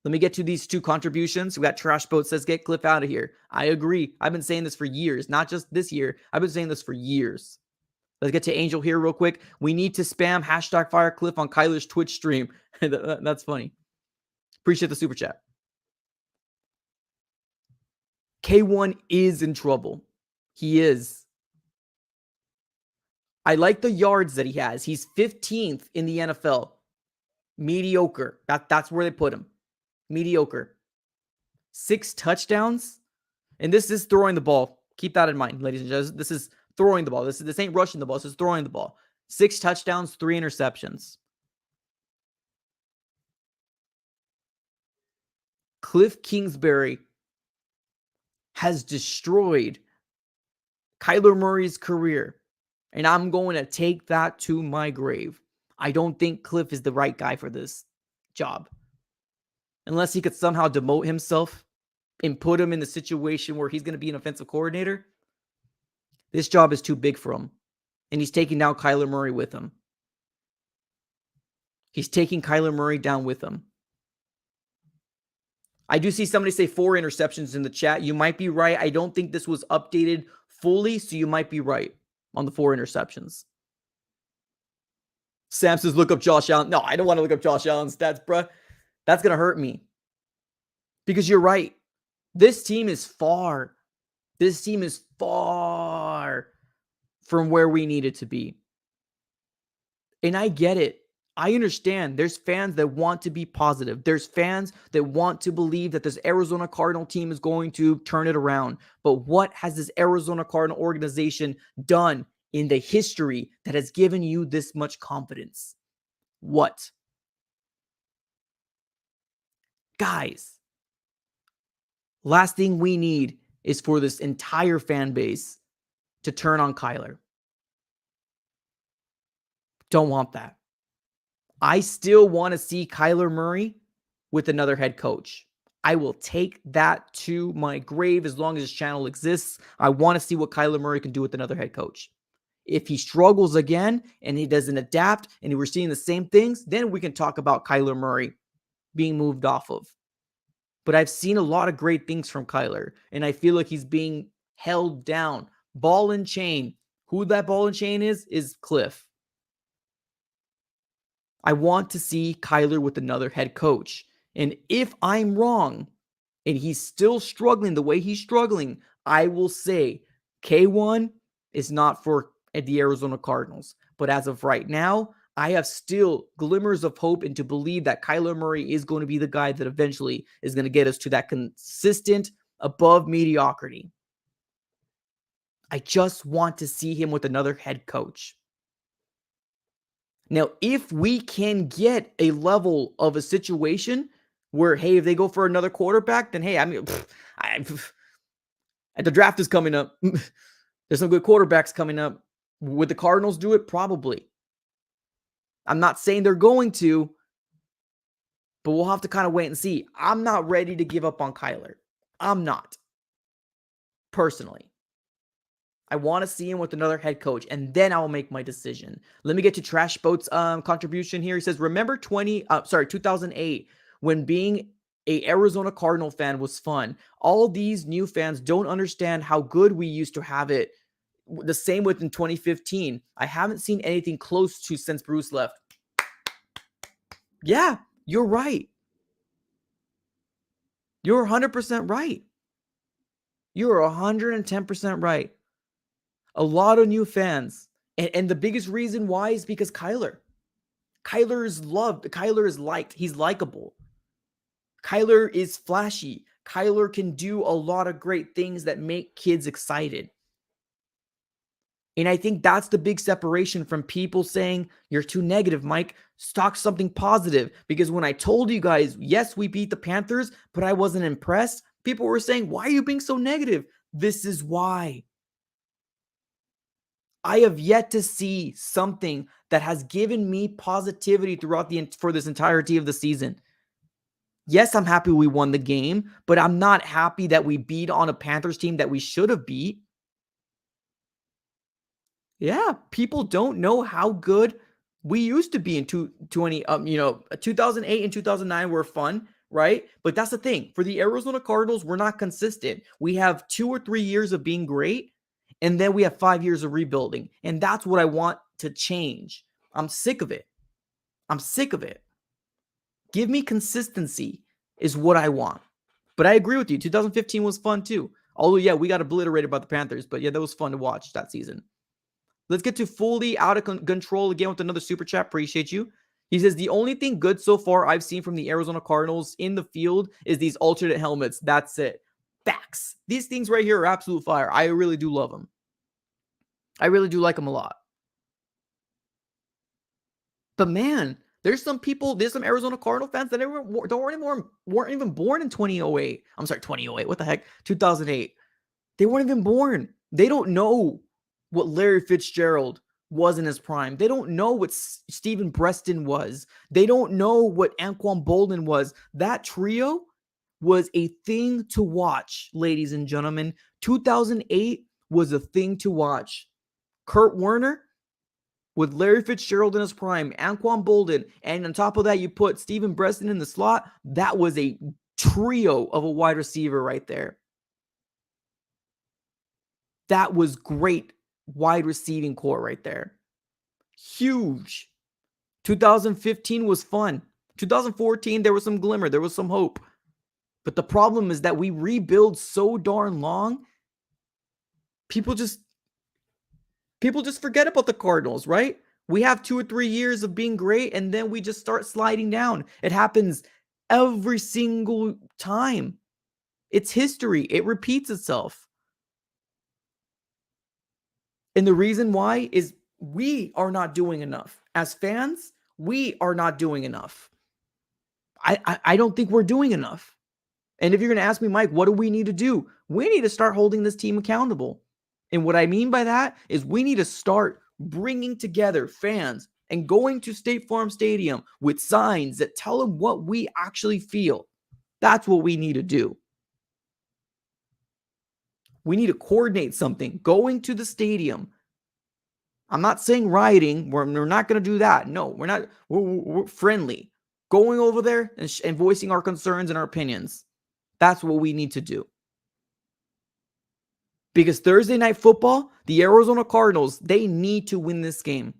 Let me get to these 2 contributions. We got Trash Boat says, get Cliff out of here. I agree. I've been saying this for years, not just this year. I've been saying this for years. Let's get to Angel here real quick. We need to spam hashtag fire Cliff on Kyler's Twitch stream. That's funny. Appreciate the super chat. K1 is in trouble. He is. I like the yards that he has. He's 15th in the NFL. Mediocre. That's where they put him. Mediocre. 6 touchdowns. And this is throwing the ball. Keep that in mind, ladies and gentlemen. This is throwing the ball. This ain't rushing the ball. This is throwing the ball. 6 touchdowns, 3 interceptions. Cliff Kingsbury has destroyed Kyler Murray's career. And I'm going to take that to my grave. I don't think Cliff is the right guy for this job. Unless he could somehow demote himself and put him in the situation where he's going to be an offensive coordinator. This job is too big for him. And he's taking down Kyler Murray with him. He's taking Kyler Murray down with him. I do see somebody say 4 interceptions in the chat. You might be right. I don't think this was updated fully, so you might be right on the 4 interceptions. Sam says, look up Josh Allen. No, I don't want to look up Josh Allen's stats, bruh. That's going to hurt me. Because you're right. This team is far. This team is far from where we need it to be. And I get it. I understand there's fans that want to be positive. There's fans that want to believe that this Arizona Cardinal team is going to turn it around. But what has this Arizona Cardinal organization done in the history that has given you this much confidence? What? Guys, last thing we need is for this entire fan base to turn on Kyler. Don't want that. I still want to see Kyler Murray with another head coach. I will take that to my grave as long as this channel exists. I want to see what Kyler Murray can do with another head coach. If he struggles again and he doesn't adapt and we're seeing the same things, then we can talk about Kyler Murray being moved off of. But I've seen a lot of great things from Kyler, and I feel like he's being held down. Ball and chain. Who that ball and chain is Cliff. I want to see Kyler with another head coach. And if I'm wrong and he's still struggling the way he's struggling, I will say K1 is not for the Arizona Cardinals. But as of right now, I have still glimmers of hope and to believe that Kyler Murray is going to be the guy that eventually is going to get us to that consistent above mediocrity. I just want to see him with another head coach. Now, if we can get a level of a situation where, hey, if they go for another quarterback, then hey, I mean, the draft is coming up. There's some good quarterbacks coming up. Would the Cardinals do it? Probably. I'm not saying they're going to, but we'll have to kind of wait and see. I'm not ready to give up on Kyler. I'm not. Personally. I want to see him with another head coach, and then I will make my decision. Let me get to Trash Boat's contribution here. He says, remember 2008, when being a Arizona Cardinal fan was fun. All these new fans don't understand how good we used to have it. The same with in 2015. I haven't seen anything close to since Bruce left. Yeah, you're right. You're 100% right. You're 110% right. A lot of new fans. And the biggest reason why is because Kyler. Kyler is loved. Kyler is liked. He's likable. Kyler is flashy. Kyler can do a lot of great things that make kids excited. And I think that's the big separation from people saying, you're too negative, Mike. Stock something positive. Because when I told you guys, yes, we beat the Panthers, but I wasn't impressed, people were saying, why are you being so negative? This is why. I have yet to see something that has given me positivity for this entirety of the season. Yes, I'm happy we won the game, but I'm not happy that we beat on a Panthers team that we should have beat. Yeah, people don't know how good we used to be in 2008 and 2009 were fun, right? But that's the thing. For the Arizona Cardinals, we're not consistent. We have 2 or 3 years of being great, and then we have 5 years of rebuilding. And that's what I want to change. I'm sick of it. I'm sick of it. Give me consistency is what I want. But I agree with you. 2015 was fun too. Although, yeah, we got obliterated by the Panthers. But yeah, that was fun to watch that season. Let's get to fully out of control again with another super chat. Appreciate you. He says, the only thing good so far I've seen from the Arizona Cardinals in the field is these alternate helmets. That's it. Facts. These things right here are absolute fire. I really do love them. I really do like them a lot. But man, there's some Arizona Cardinal fans that weren't even born in 2008. I'm sorry, 2008. What the heck? 2008. They weren't even born. They don't know what Larry Fitzgerald was in his prime. They don't know what Steven Preston was. They don't know what Anquan Boldin was. That trio was a thing to watch, ladies and gentlemen. 2008 was a thing to watch. Kurt Warner with Larry Fitzgerald in his prime, Anquan Boldin, and on top of that, you put Steven Preston in the slot. That was a trio of a wide receiver right there. That was great wide receiving core right there. Huge. 2015 was fun. 2014, there was some glimmer. There was some hope. But the problem is that we rebuild so darn long. People just forget about the Cardinals, right? We have 2 or 3 years of being great, and then we just start sliding down. It happens every single time. It's history. It repeats itself. And the reason why is we are not doing enough. As fans, we are not doing enough. I don't think we're doing enough. And if you're going to ask me, Mike, what do we need to do? We need to start holding this team accountable. And what I mean by that is we need to start bringing together fans and going to State Farm Stadium with signs that tell them what we actually feel. That's what we need to do. We need to coordinate something. Going to the stadium. I'm not saying rioting. We're not going to do that. No, we're not. We're friendly. Going over there and voicing our concerns and our opinions. That's what we need to do. Because Thursday Night Football, the Arizona Cardinals, they need to win this game.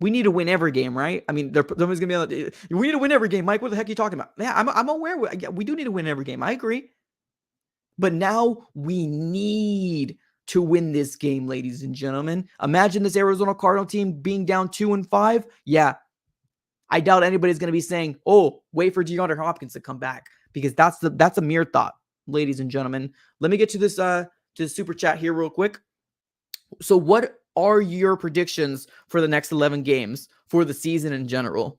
We need to win every game, right? I mean, somebody's going to be like, we need to win every game. Mike, what the heck are you talking about? Yeah, I'm aware. We do need to win every game. I agree. But now we need to win this game, ladies and gentlemen. Imagine this Arizona Cardinal team being down 2-5. Yeah, I doubt anybody's going to be saying, oh, wait for DeAndre Hopkins to come back. Because that's a mere thought, ladies and gentlemen. Let me get to this to the super chat here real quick. So what are your predictions for the next 11 games for the season in general?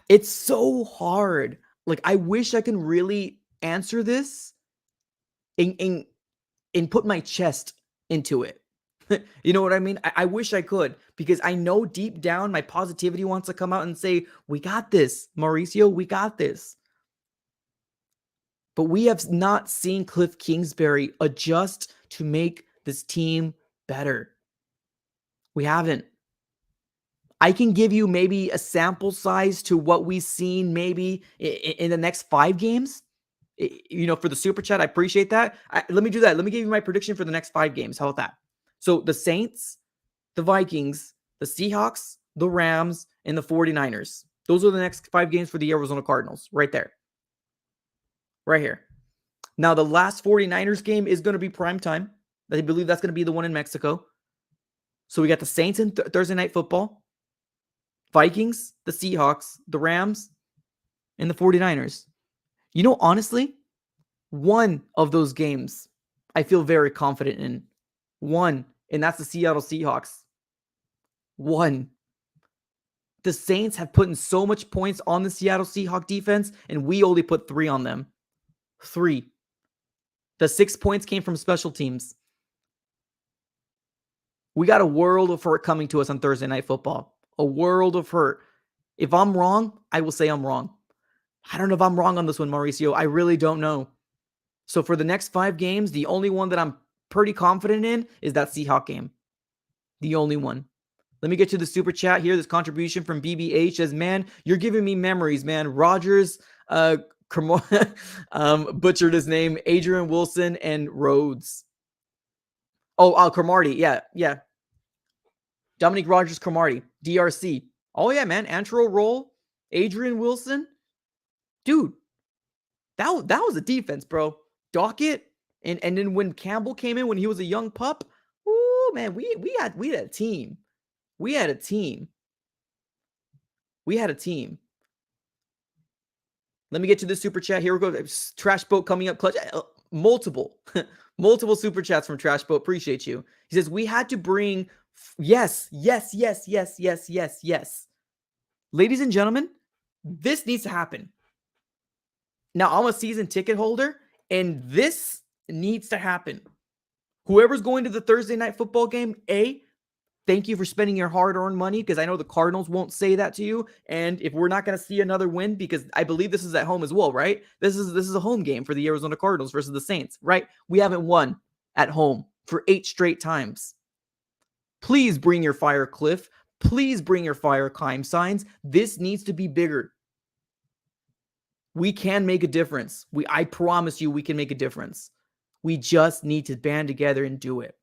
It's so hard. Like, I wish I can really answer this and put my chest into it. You know what I mean? I wish I could, because I know deep down my positivity wants to come out and say, we got this, Mauricio, we got this. But we have not seen Cliff Kingsbury adjust to make this team better. We haven't. I can give you maybe a sample size to what we've seen maybe in the next 5 games. You know, for the super chat, I appreciate that. Let me do that. Let me give you my prediction for the next 5 games. How about that? So the Saints, the Vikings, the Seahawks, the Rams, and the 49ers. Those are the next 5 games for the Arizona Cardinals. Right there. Right here. Now, the last 49ers game is going to be prime time. I believe that's going to be the one in Mexico. So we got the Saints in Thursday Night Football, Vikings, the Seahawks, the Rams, and the 49ers. You know, honestly, one of those games I feel very confident in. One, and that's the Seattle Seahawks. One. The Saints have put in so much points on the Seattle Seahawks defense, and we only put 3 on them. 3. The 6 points came from special teams. We got a world of hurt coming to us on Thursday Night Football. A world of hurt. If I'm wrong, I will say I'm wrong. I don't know if I'm wrong on this one, Mauricio. I really don't know. So for the next 5 games, the only one that I'm pretty confident in is that Seahawks game. The only one. Let me get to the super chat here. This contribution from BBH says, man, you're giving me memories, man. Rogers, butchered his name, Adrian Wilson, and Rhodes. Oh, Cromartie. Yeah. Dominique Rogers Cromartie, DRC. Oh, yeah, man. Antero Roll, Adrian Wilson. Dude, that was a defense, bro. Dockett, and then when Campbell came in when he was a young pup, ooh, man, we had a team. We had a team. Let me get to this super chat. Here we go. Trash Boat coming up clutch. Multiple super chats from Trash Boat. Appreciate you. He says, we had to bring, yes. Ladies and gentlemen, this needs to happen. Now, I'm a season ticket holder, and this needs to happen. Whoever's going to the Thursday Night Football game, thank you for spending your hard-earned money, because I know the Cardinals won't say that to you. And if we're not going to see another win, because I believe this is at home as well, right? This is a home game for the Arizona Cardinals versus the Saints, right? We haven't won at home for 8 straight times. Please bring your fire, Cliff. Please bring your fire, climb signs. This needs to be bigger. We can make a difference. I promise you we can make a difference. We just need to band together and do it.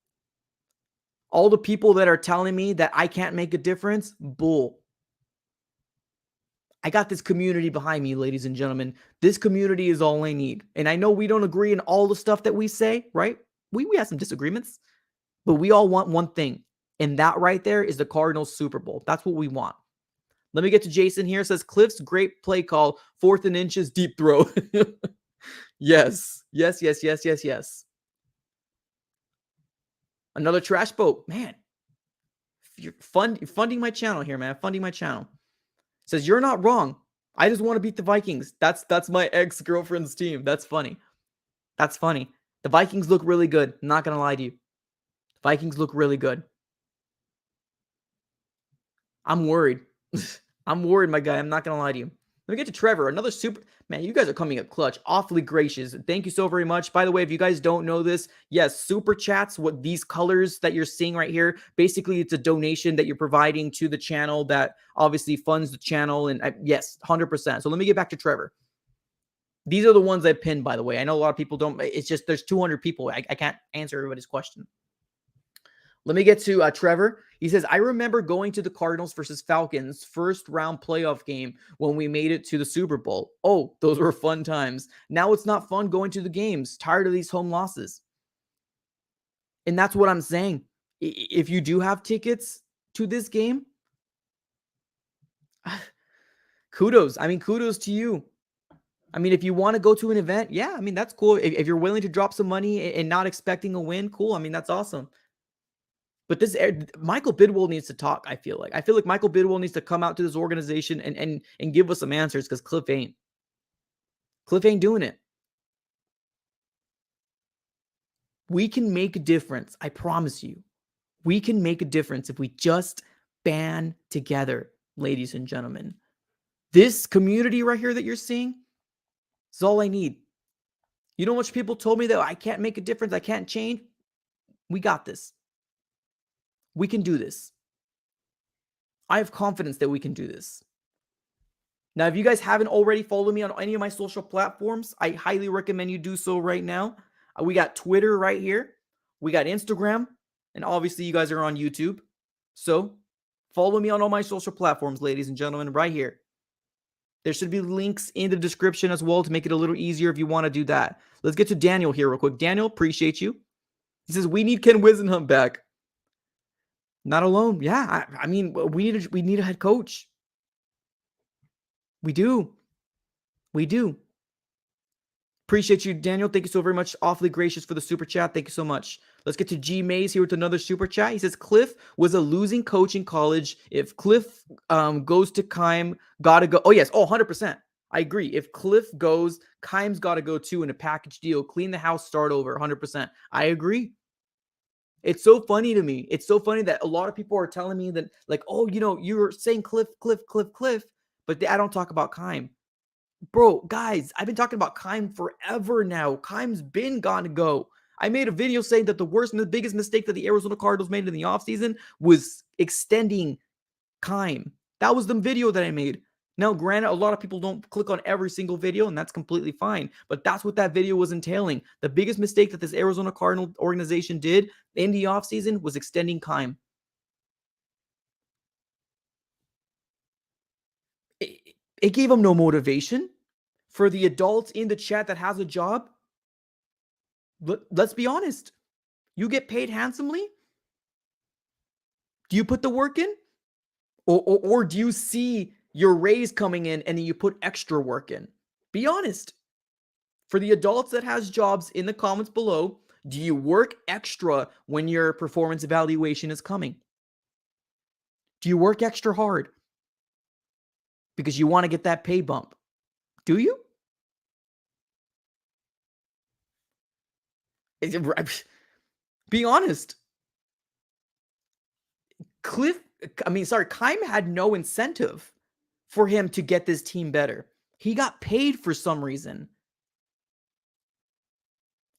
All the people that are telling me that I can't make a difference, bull. I got this community behind me, ladies and gentlemen. This community is all I need. And I know we don't agree in all the stuff that we say, right? We have some disagreements, but we all want one thing. And that right there is the Cardinals Super Bowl. That's what we want. Let me get to Jason here. It says, Cliff's great play call, 4th and inches, deep throw. Yes. Another trash boat. Man, you're funding my channel here, man. Funding my channel. Says, you're not wrong. I just want to beat the Vikings. That's my ex-girlfriend's team. That's funny. That's funny. The Vikings look really good. I'm not going to lie to you. The Vikings look really good. I'm worried. I'm worried, my guy. I'm not going to lie to you. Let me get to Trevor. Another super... Man, you guys are coming up clutch. Awfully gracious. Thank you so very much. By the way, if you guys don't know this, yes, super chats, what these colors that you're seeing right here, basically it's a donation that you're providing to the channel that obviously funds the channel. And yes, 100%. So let me get back to Trevor. These are the ones I pinned, by the way. I know a lot of people don't... It's just there's 200 people. I can't answer everybody's question. Let me get to Trevor. He says, I remember going to the Cardinals versus Falcons first round playoff game when we made it to the Super Bowl. Oh, those were fun times. Now it's not fun going to the games. Tired of these home losses. And that's what I'm saying. If you do have tickets to this game, kudos. I mean, kudos to you. I mean, if you want to go to an event, yeah, I mean, that's cool. If you're willing to drop some money and not expecting a win, cool. I mean, that's awesome. But this Michael Bidwell needs to talk, I feel like Michael Bidwell needs to come out to this organization and give us some answers because Cliff ain't. Cliff ain't doing it. We can make a difference. I promise you. We can make a difference if we just band together, ladies and gentlemen. This community right here that you're seeing is all I need. You know how much people told me that I can't make a difference, I can't change? We got this. We can do this. I have confidence that we can do this. Now, if you guys haven't already followed me on any of my social platforms, I highly recommend you do so right now. We got Twitter right here. We got Instagram. And obviously, you guys are on YouTube. So, follow me on all my social platforms, ladies and gentlemen, right here. There should be links in the description as well to make it a little easier if you want to do that. Let's get to Daniel here real quick. Daniel, appreciate you. He says, we need Ken Wisenhunt back. Not alone. Yeah, I mean, we need a head coach. We do. We do. Appreciate you, Daniel. Thank you so very much. Awfully gracious for the super chat. Thank you so much. Let's get to G Mays here with another super chat. He says, Cliff was a losing coach in college. If Cliff goes to Keim, gotta go. Oh, yes. Oh, 100%. I agree. If Cliff goes, Keim's got to go too in a package deal. Clean the house, start over. 100%. I agree. It's so funny to me. It's so funny that a lot of people are telling me that, like, oh, you know, you're saying Cliff, but I don't talk about Keim. Bro, guys, I've been talking about Keim forever now. Keim's been gone to go. I made a video saying that the worst and the biggest mistake that the Arizona Cardinals made in the offseason was extending Keim. That was the video that I made. Now, granted, a lot of people don't click on every single video, and that's completely fine. But that's what that video was entailing. The biggest mistake that this Arizona Cardinal organization did in the offseason was extending Keim. It gave them no motivation. For the adults in the chat that has a job, let's be honest. You get paid handsomely? Do you put the work in? Or do you see your raise coming in and then you put extra work in? Be honest. For the adults that has jobs, in the comments below, do you work extra when your performance evaluation is coming? Do you work extra hard? Because you want to get that pay bump. Do you? Be honest. Keim had no incentive for him to get this team better. He got paid for some reason.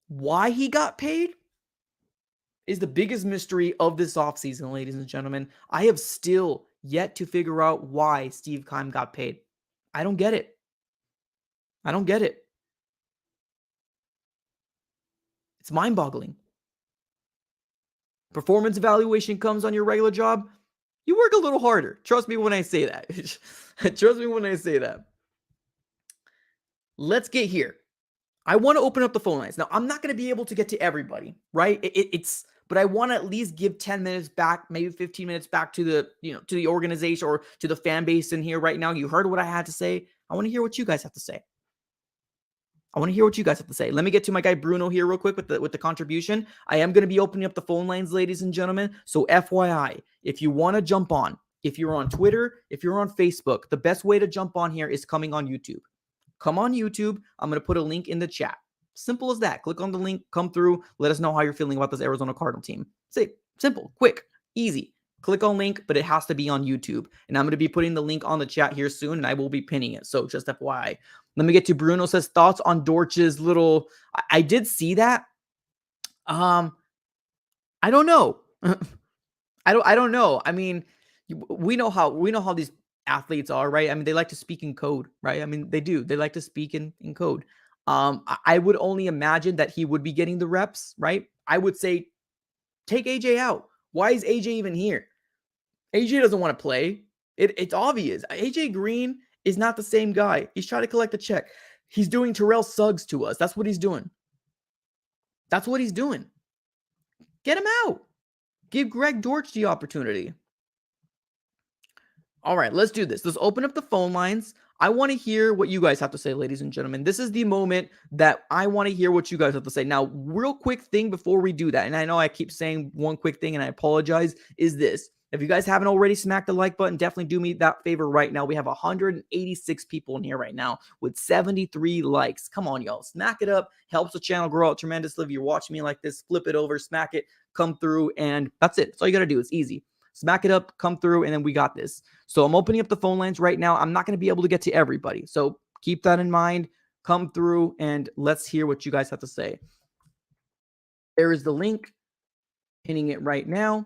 Why he got paid is the biggest mystery of this offseason, ladies and gentlemen. I have still yet to figure out why Steve Keim got paid. I don't get it. I don't get it. It's mind-boggling. Performance evaluation comes on your regular job, you work a little harder. Trust me when I say that. Trust me when I say that. Let's get here. I want to open up the phone lines. Now, I'm not going to be able to get to everybody, right? But I want to at least give 10 minutes back, maybe 15 minutes back to the organization or to the fan base in here right now. You heard what I had to say. I want to hear what you guys have to say. Let me get to my guy Bruno here real quick with the contribution. I am going to be opening up the phone lines, ladies and gentlemen. So FYI, if you want to jump on, if you're on Twitter, if you're on Facebook, the best way to jump on here is coming on YouTube. Come on YouTube. I'm going to put a link in the chat. Simple as that. Click on the link, come through. Let us know how you're feeling about this Arizona Cardinal team. Say simple, quick, easy. Click on link, but it has to be on YouTube. And I'm going to be putting the link on the chat here soon, and I will be pinning it. So just FYI. Let me get to Bruno says thoughts on Dortch's little. I did see that. I don't know. I don't know. I mean, we know how these athletes are, right? I mean, they like to speak in code, right? I mean, they do. They like to speak in code. I would only imagine that he would be getting the reps, right? I would say take AJ out. Why is AJ even here? AJ doesn't want to play. It's obvious. AJ Green is not the same guy. He's trying to collect a check. He's doing Terrell Suggs to us. That's what he's doing. Get him out. Give Greg Dortch the opportunity. All right, let's do this. Let's open up the phone lines. I want to hear what you guys have to say, ladies and gentlemen. This is the moment that I want to hear what you guys have to say. Now, real quick thing before we do that, and I know I keep saying one quick thing, and I apologize, is this. If you guys haven't already smacked the like button, definitely do me that favor right now. We have 186 people in here right now with 73 likes. Come on, y'all. Smack it up. Helps the channel grow out tremendously. If you're watching me like this, flip it over, smack it, come through, and that's it. That's all you got to do. It's easy. Smack it up, come through, and then we got this. So I'm opening up the phone lines right now. I'm not going to be able to get to everybody. So keep that in mind. Come through, and let's hear what you guys have to say. There is the link. Pinning it right now.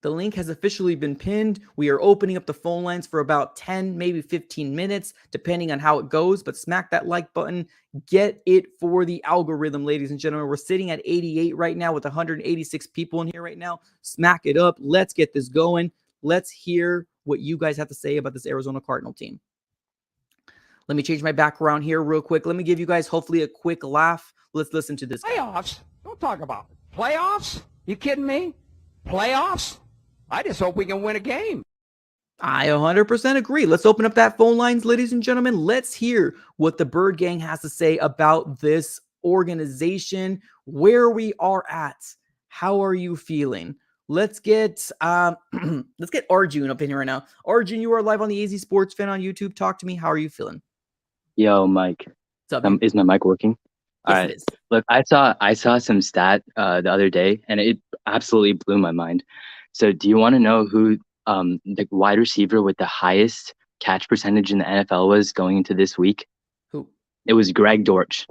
The link has officially been pinned. We are opening up the phone lines for about 10, maybe 15 minutes, depending on how it goes. But smack that like button. Get it for the algorithm, ladies and gentlemen. We're sitting at 88 right now with 186 people in here right now. Smack it up. Let's get this going. Let's hear what you guys have to say about this Arizona Cardinal team. Let me change my background here real quick. Let me give you guys hopefully a quick laugh. Let's listen to this. Playoffs? Don't talk about it. Playoffs? You kidding me? Playoffs? I just hope we can win a game. I 100% agree. Let's open up that phone lines, ladies and gentlemen. Let's hear what the Bird Gang has to say about this organization, where we are at. How are you feeling? Let's get Arjun up in here right now. Arjun, you are live on the AZ Sports Fan on YouTube. Talk to me. How are you feeling? Yo, Mike. What's up, is my mic working? Yes, All it right. is. Look, I saw some stat the other day, and it absolutely blew my mind. So, do you want to know who the wide receiver with the highest catch percentage in the NFL was going into this week? Who? It was Greg Dortch.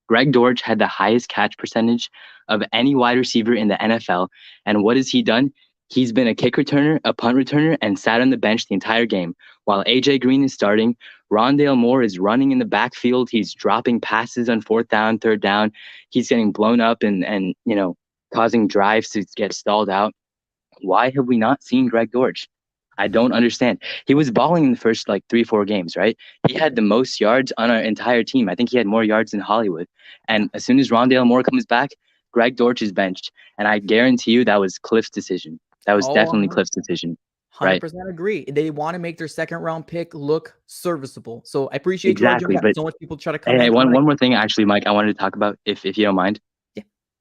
Greg Dortch had the highest catch percentage of any wide receiver in the NFL. And what has he done? He's been a kick returner, a punt returner, and sat on the bench the entire game. While AJ Green is starting, Rondale Moore is running in the backfield. He's dropping passes on 4th down, 3rd down. He's getting blown up and causing drives to get stalled out. Why have we not seen Greg Dortch? I don't understand. He was balling in the first 3-4 games, right? He had the most yards on our entire team. I think he had more yards than Hollywood. And as soon as Rondale Moore comes back, Greg Dortch is benched. And I guarantee you that was Cliff's decision. That was definitely Cliff's decision. 100% agree. They want to make their 2nd round pick look serviceable. So I appreciate exactly, you. but so much people try to come hey, in. one more thing, actually, Mike, I wanted to talk about, if you don't mind.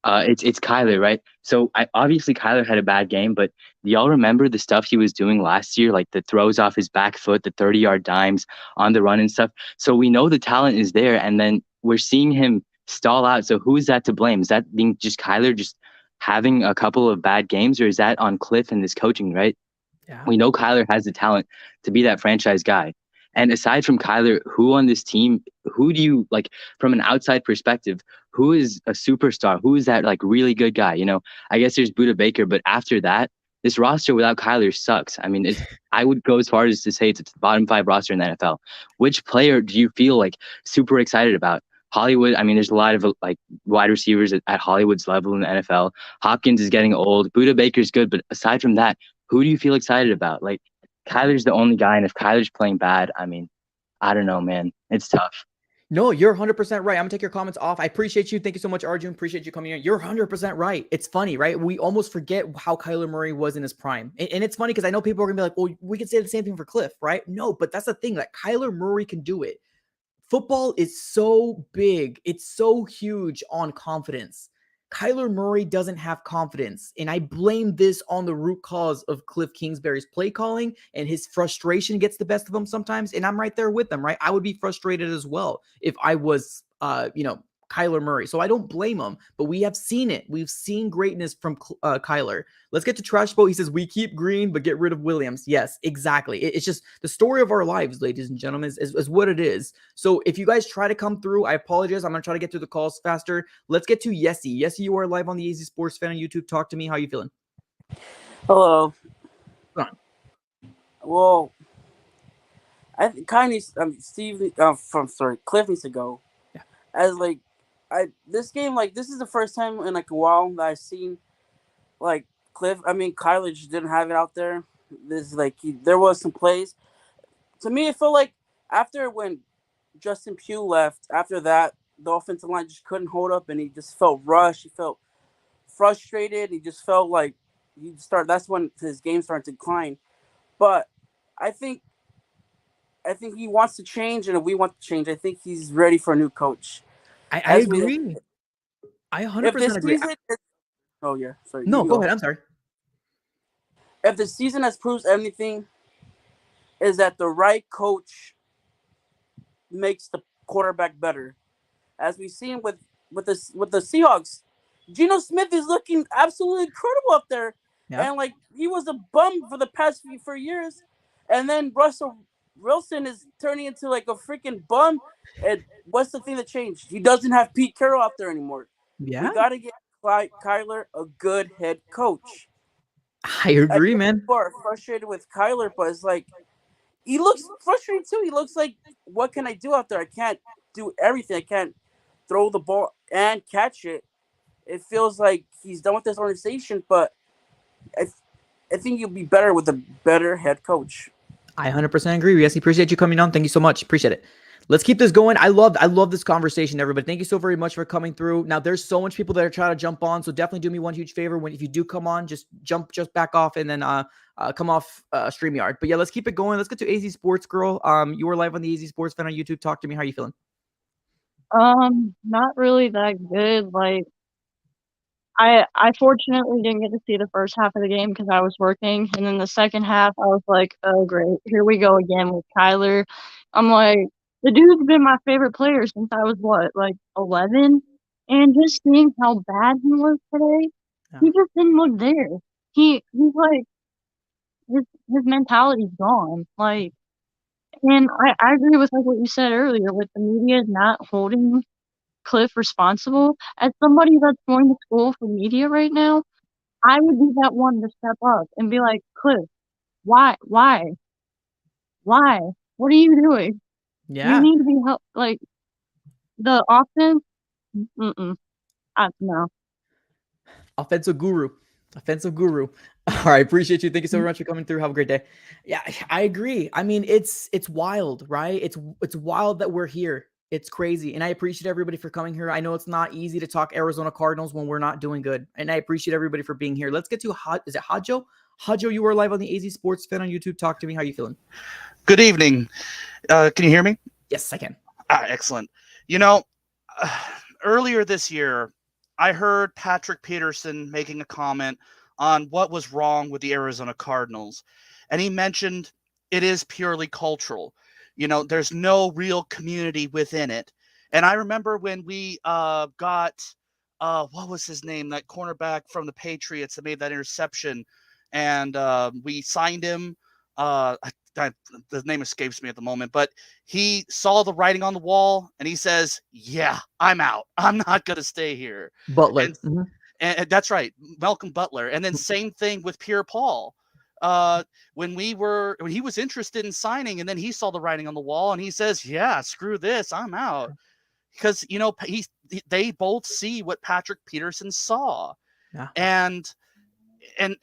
It's Kyler, right? So obviously Kyler had a bad game, but do y'all remember the stuff he was doing last year, like the throws off his back foot, the 30-yard dimes on the run and stuff? So we know the talent is there, and then we're seeing him stall out. So who is that to blame? Is that being just Kyler just having a couple of bad games, or is that on Cliff and this coaching, right? Yeah. We know Kyler has the talent to be that franchise guy. And aside from Kyler, who on this team, who do you like from an outside perspective, who is a superstar? Who is that really good guy? I guess there's Buda Baker, but after that, this roster without Kyler sucks. I mean, I would go as far as to say it's the bottom 5 roster in the NFL. Which player do you feel like super excited about? Hollywood, I mean, there's a lot of like wide receivers at Hollywood's level in the NFL. Hopkins is getting old. Buda Baker's good, but aside from that, who do you feel excited about? Like, Kyler's the only guy, and if Kyler's playing bad, I mean, I don't know, man. It's tough. No, you're 100% right. I'm gonna take your comments off. I appreciate you. Thank you so much, Arjun. Appreciate you coming in. You're 100% right. It's funny, right? We almost forget how Kyler Murray was in his prime. And it's funny because I know people are gonna be like, well, we can say the same thing for Cliff, right? No, but that's the thing. Like, Kyler Murray can do it. Football is so big. It's so huge on confidence. Kyler Murray doesn't have confidence. And I blame this on the root cause of Cliff Kingsbury's play calling, and his frustration gets the best of him sometimes. And I'm right there with them, right? I would be frustrated as well if I was, Kyler Murray. So I don't blame him, but we have seen it. We've seen greatness from Kyler. Let's get to Trash Boat. He says, we keep Green, but get rid of Williams. Yes, exactly. It's just the story of our lives, ladies and gentlemen, is what it is. So if you guys try to come through, I apologize. I'm going to try to get through the calls faster. Let's get to Yessie. Yessie, you are live on the AZ Sports Fan on YouTube. Talk to me. How you feeling? Hello. Go on. Well, I think Cliff needs to go. Yeah. As like, this game, like, this is the first time in like a while that I've seen like Kyler just didn't have it out there. This like there was some plays. To me, it felt like after when Justin Pugh left, after that the offensive line just couldn't hold up, and he just felt rushed. He felt frustrated. He just felt like that's when his game started to decline. But I think he wants to change, and if we want to change, I think he's ready for a new coach. I agree. I 100% agree. Oh, yeah. Sorry. No, go ahead. I'm sorry. If the season has proved anything, is that the right coach makes the quarterback better. As we've seen with the Seahawks, Geno Smith is looking absolutely incredible up there. Yeah. And, like, he was a bum for the past few years. And then Russell Wilson is turning into, like, a freaking bum. And what's the thing that changed? He doesn't have Pete Carroll out there anymore. Yeah. We got to get Kyler a good head coach. I agree, man. People are frustrated with Kyler, but it's like, he looks frustrated too. He looks like, what can I do out there? I can't do everything. I can't throw the ball and catch it. It feels like he's done with this organization, but I think you'll be better with a better head coach. I 100% agree. Yes, appreciate you coming on. Thank you so much. Appreciate it. Let's keep this going. I love this conversation, everybody. Thank you so very much for coming through. Now, there's so much people that are trying to jump on, so definitely do me one huge favor. If you do come on, just back off and then come off StreamYard. But yeah, let's keep it going. Let's get to AZ Sports Girl. You were live on the AZ Sports Fan on YouTube. Talk to me. How are you feeling? Not really that good. Like, I fortunately didn't get to see the first half of the game because I was working, and then the second half I was like, oh great, here we go again with Kyler. I'm like, the dude's been my favorite player since I was 11, and just seeing how bad he was today, he just didn't look there. He's like, his mentality's gone. Like, and I agree with like what you said earlier with the media not holding Cliff responsible. As somebody that's going to school for media right now, I would be that one to step up and be like, Cliff, why? What are you doing? Yeah. You need to be helped. Like, the offense, no. Offensive guru. All right, appreciate you. Thank you so much for coming through. Have a great day. Yeah, I agree. I mean, it's wild, right? It's wild that we're here. It's crazy. And I appreciate everybody for coming here. I know it's not easy to talk Arizona Cardinals when we're not doing good. And I appreciate everybody for being here. Let's get to is it Hajo? Hajo, you are live on the AZ Sports Fan on YouTube. Talk to me. How are you feeling? Good evening. Can you hear me? Yes, I can. Excellent. Earlier this year, I heard Patrick Peterson making a comment on what was wrong with the Arizona Cardinals. And he mentioned it is purely cultural. There's no real community within it. And I remember when we got, what was his name? That cornerback from the Patriots that made that interception. And we signed him. The name escapes me at the moment, but he saw the writing on the wall and he says, yeah, I'm out. I'm not going to stay here. Butler. And that's right, Malcolm Butler. And then same thing with Pierre Paul. When he was interested in signing, and then he saw the writing on the wall, and he says, "Yeah, screw this, I'm out." Because they both see what Patrick Peterson saw, Yeah. and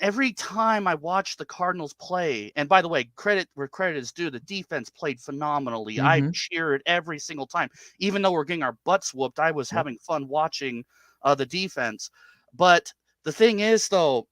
every time I watch the Cardinals play, and by the way, credit where credit is due, the defense played phenomenally. I cheered every single time, even though we're getting our butts whooped. I was having fun watching the defense. But the thing is, though,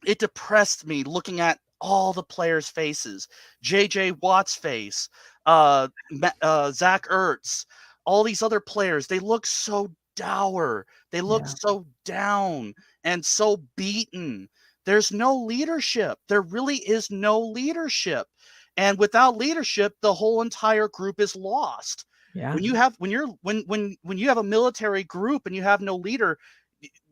it depressed me looking at all the players' faces. J.J. Watt's face, Zach Ertz, all these other players. They look so dour. They look so down and so beaten. There's no leadership. There really is no leadership. And without leadership, the whole entire group is lost. Yeah. When you have a military group and you have no leader,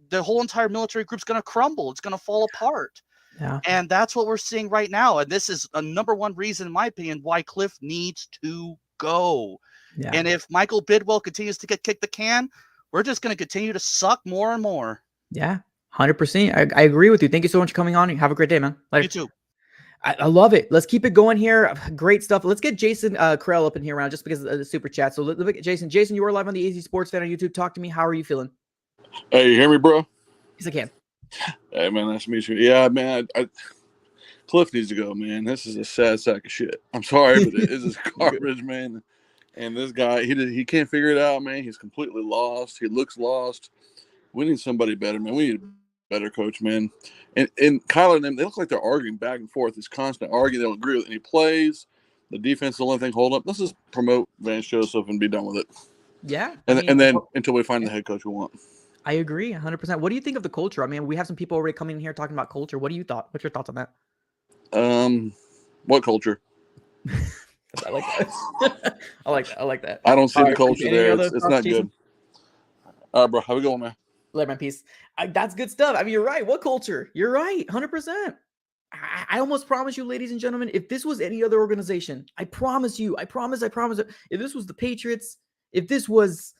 the whole entire military group's going to crumble. It's going to fall apart. Yeah. And that's what we're seeing right now. And this is a number one reason, in my opinion, why Cliff needs to go. Yeah. And if Michael Bidwell continues to get kicked the can, we're just going to continue to suck more and more. Yeah. 100%. I agree with you. Thank you so much for coming on. Have a great day, man. Later. You too. I love it. Let's keep it going here. Great stuff. Let's get Jason Krell up in here around just because of the super chat. So let's get Jason. Jason, you are live on the AZ Sports Fan on YouTube. Talk to me. How are you feeling? Hey, you hear me, bro? Yes, I can. Hey, man, nice to meet you. Yeah, man, Cliff needs to go, man. This is a sad sack of shit. I'm sorry, but it is garbage, man. And this guy, he can't figure it out, man. He's completely lost. He looks lost. We need somebody better, man. We need a better coach, man. And Kyler and them, they look like they're arguing back and forth. It's constant arguing. They don't agree with any plays. The defense is the only thing holding up. Let's just promote Vance Joseph and be done with it. Yeah. And then until we find the head coach we want. I agree 100%. What do you think of the culture? I mean, we have some people already coming in here talking about culture. What's your thoughts on that? What culture? I like that. I like that. I don't see the right, culture there. It's not Jason? good. All right, bro. Have a good one, man. Let my piece. That's good stuff. I mean, you're right. What culture? You're right. 100%. I almost promise you, ladies and gentlemen, if this was any other organization, I promise you, I promise. If this was the Patriots, if this was,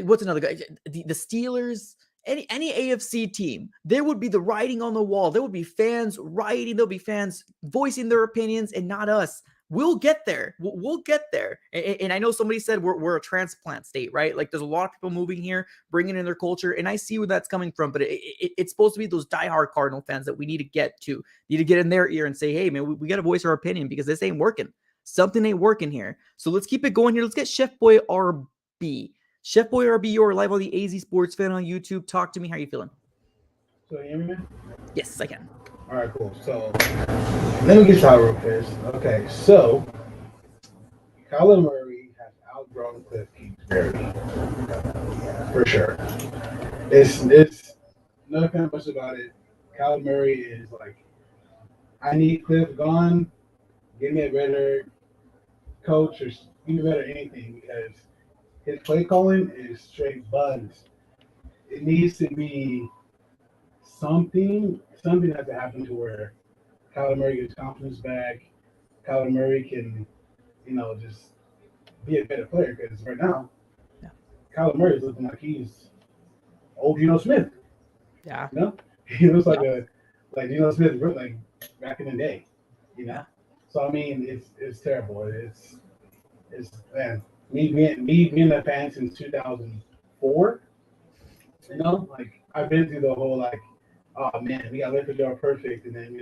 what's another guy? The Steelers, any AFC team, there would be the writing on the wall. There would be fans writing. There'll be fans voicing their opinions, and not us. We'll get there. We'll get there. And I know somebody said we're a transplant state, right? Like there's a lot of people moving here, bringing in their culture, and I see where that's coming from. But it's supposed to be those diehard Cardinal fans that we need to get to. Need to get in their ear and say, hey, man, we got to voice our opinion because this ain't working. Something ain't working here. So let's keep it going here. Let's get Chef Boy RB. Chef Boy RB, you're live on the AZ Sports Fan on YouTube. Talk to me. How are you feeling? So you hear me, man? Yes, I can. All right, cool. So let me get y'all real fast. Okay, so Kyler Murray has outgrown Cliff Kingsbury for sure. It's nothing much about it. Kyler Murray is like, I need Cliff gone. Give me a better coach or give me better anything because his play calling is straight buns. It needs to be something has to happen to where Kyler Murray gets confidence back. Kyler Murray can, just be a better player because right now, Kyler Murray is looking like he's old Geno Smith. Yeah. He looks like Geno Smith like back in the day. So I mean, it's terrible. It's man, me being a fan since 2004. Like I've been through the whole oh man, we got liquor door perfect, and then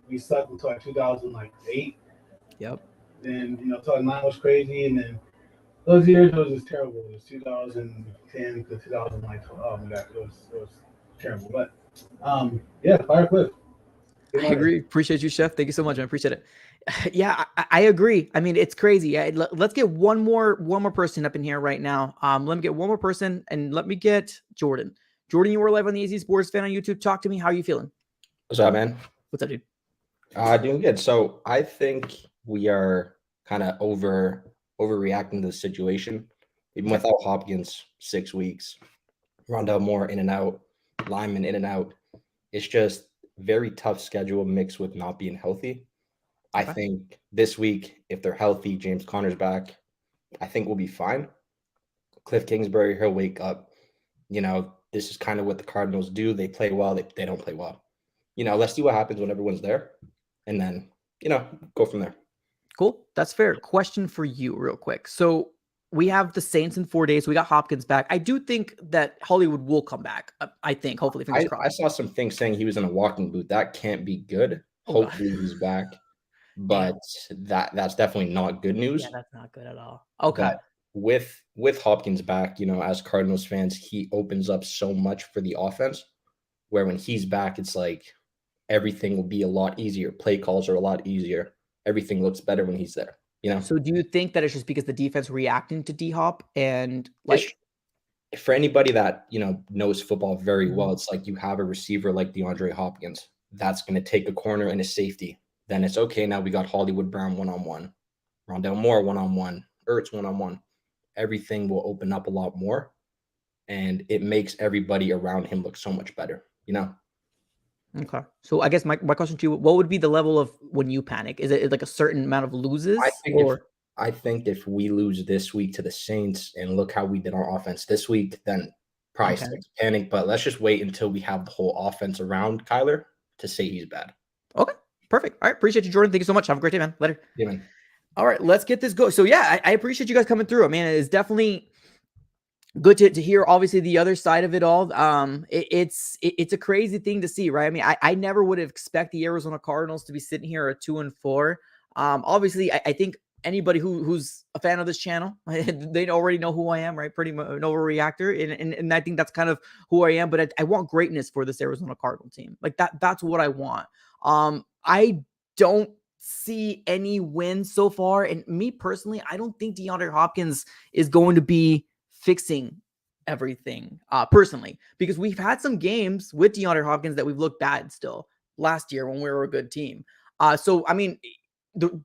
we sucked until 2008. Yep. Then 2009 was crazy, and then those years was just terrible. It was 2010 to 2012. Oh my god, it was terrible. But fire Cliff. I agree. Appreciate you, Chef. Thank you so much. I appreciate it. Yeah, I agree. I mean, it's crazy. Let's get one more person up in here right now. Let me get one more person, and let me get Jordan. Jordan, you were live on the AZ Sports Fan on YouTube. Talk to me. How are you feeling? What's up, man? What's up, dude? Doing good. So I think we are kind of overreacting to the situation. Even without Hopkins, 6 weeks, Rondell Moore in and out, Lyman in and out. It's just very tough schedule mixed with not being healthy. I think this week, if they're healthy, James Conner's back, I think we'll be fine. Cliff Kingsbury, he'll wake up. this is kind of what the Cardinals do. They play well, they don't play well. Let's see what happens when everyone's there, and then, go from there. Cool. That's fair. Question for you real quick. So we have the Saints in 4 days. We got Hopkins back. I do think that Hollywood will come back. I think, hopefully, fingers I crossed. saw some things saying he was in a walking boot. That can't be good. Hopefully he's back. But that's definitely not good news. Yeah, that's not good at all. Okay. But with Hopkins back, as Cardinals fans, he opens up so much for the offense, where when he's back, it's like everything will be a lot easier. Play calls are a lot easier. Everything looks better when he's there. So do you think that it's just because the defense reacting to D-Hop and for anybody that, knows football very well, it's like you have a receiver like DeAndre Hopkins that's going to take a corner and a safety. Then it's okay. Now we got Hollywood Brown one-on-one, Rondell Moore one-on-one, Ertz one-on-one. Everything will open up a lot more, and it makes everybody around him look so much better, Okay. So I guess my question to you, what would be the level of when you panic? Is it like a certain amount of loses? I think if we lose this week to the Saints and look how we did on offense this week, then probably start to panic. But let's just wait until we have the whole offense around Kyler to say he's bad. Okay. Perfect. All right. Appreciate you, Jordan. Thank you so much. Have a great day, man. Later. Yeah, man. All right. Let's get this going. So yeah, I appreciate you guys coming through. I mean, it's definitely good to hear, obviously, the other side of it all. It's a crazy thing to see, right? I mean, I never would have expected the Arizona Cardinals to be sitting here at 2-4. Obviously, I think anybody who's a fan of this channel, they already know who I am, right? Pretty much an overreactor, and I think that's kind of who I am. But I want greatness for this Arizona Cardinal team. Like that's what I want. I don't see any wins so far, and me personally, I don't think DeAndre Hopkins is going to be fixing everything personally, because we've had some games with DeAndre Hopkins that we've looked bad still last year when we were a good team. So I mean, the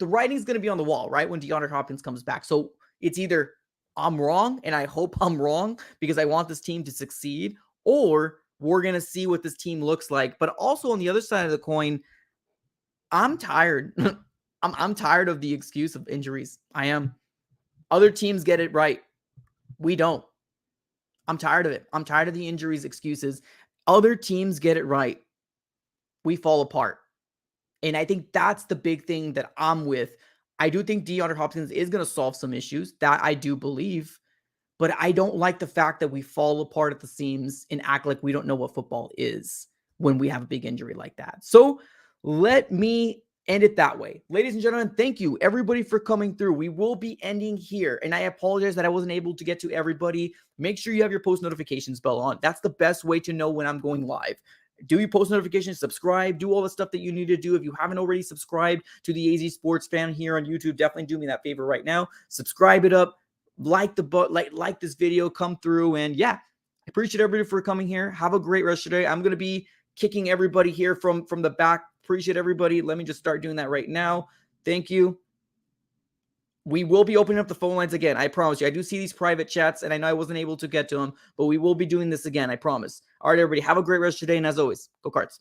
writing's going to be on the wall, right? When DeAndre Hopkins comes back. So it's either I'm wrong, and I hope I'm wrong because I want this team to succeed, or we're going to see what this team looks like. But also on the other side of the coin, I'm tired. I'm tired of the excuse of injuries. I am. Other teams get it right. We don't. I'm tired of it. I'm tired of the injuries excuses. Other teams get it right. We fall apart. And I think that's the big thing that I'm with. I do think DeAndre Hopkins is going to solve some issues. That I do believe. But I don't like the fact that we fall apart at the seams and act like we don't know what football is when we have a big injury like that. So let me end it that way. Ladies and gentlemen, thank you everybody for coming through. We will be ending here. And I apologize that I wasn't able to get to everybody. Make sure you have your post notifications bell on. That's the best way to know when I'm going live. Do your post notifications, subscribe, do all the stuff that you need to do. If you haven't already subscribed to the AZ Sports Fan here on YouTube, definitely do me that favor right now. Subscribe it up, like this video, come through, and yeah, I appreciate everybody for coming here. Have a great rest of your day. I'm going to be kicking everybody here from the back. Appreciate everybody. Let me just start doing that right now. Thank you. We will be opening up the phone lines again. I promise you. I do see these private chats, and I know I wasn't able to get to them, but we will be doing this again. I promise. All right, everybody. Have a great rest of your day. And as always, go Cards.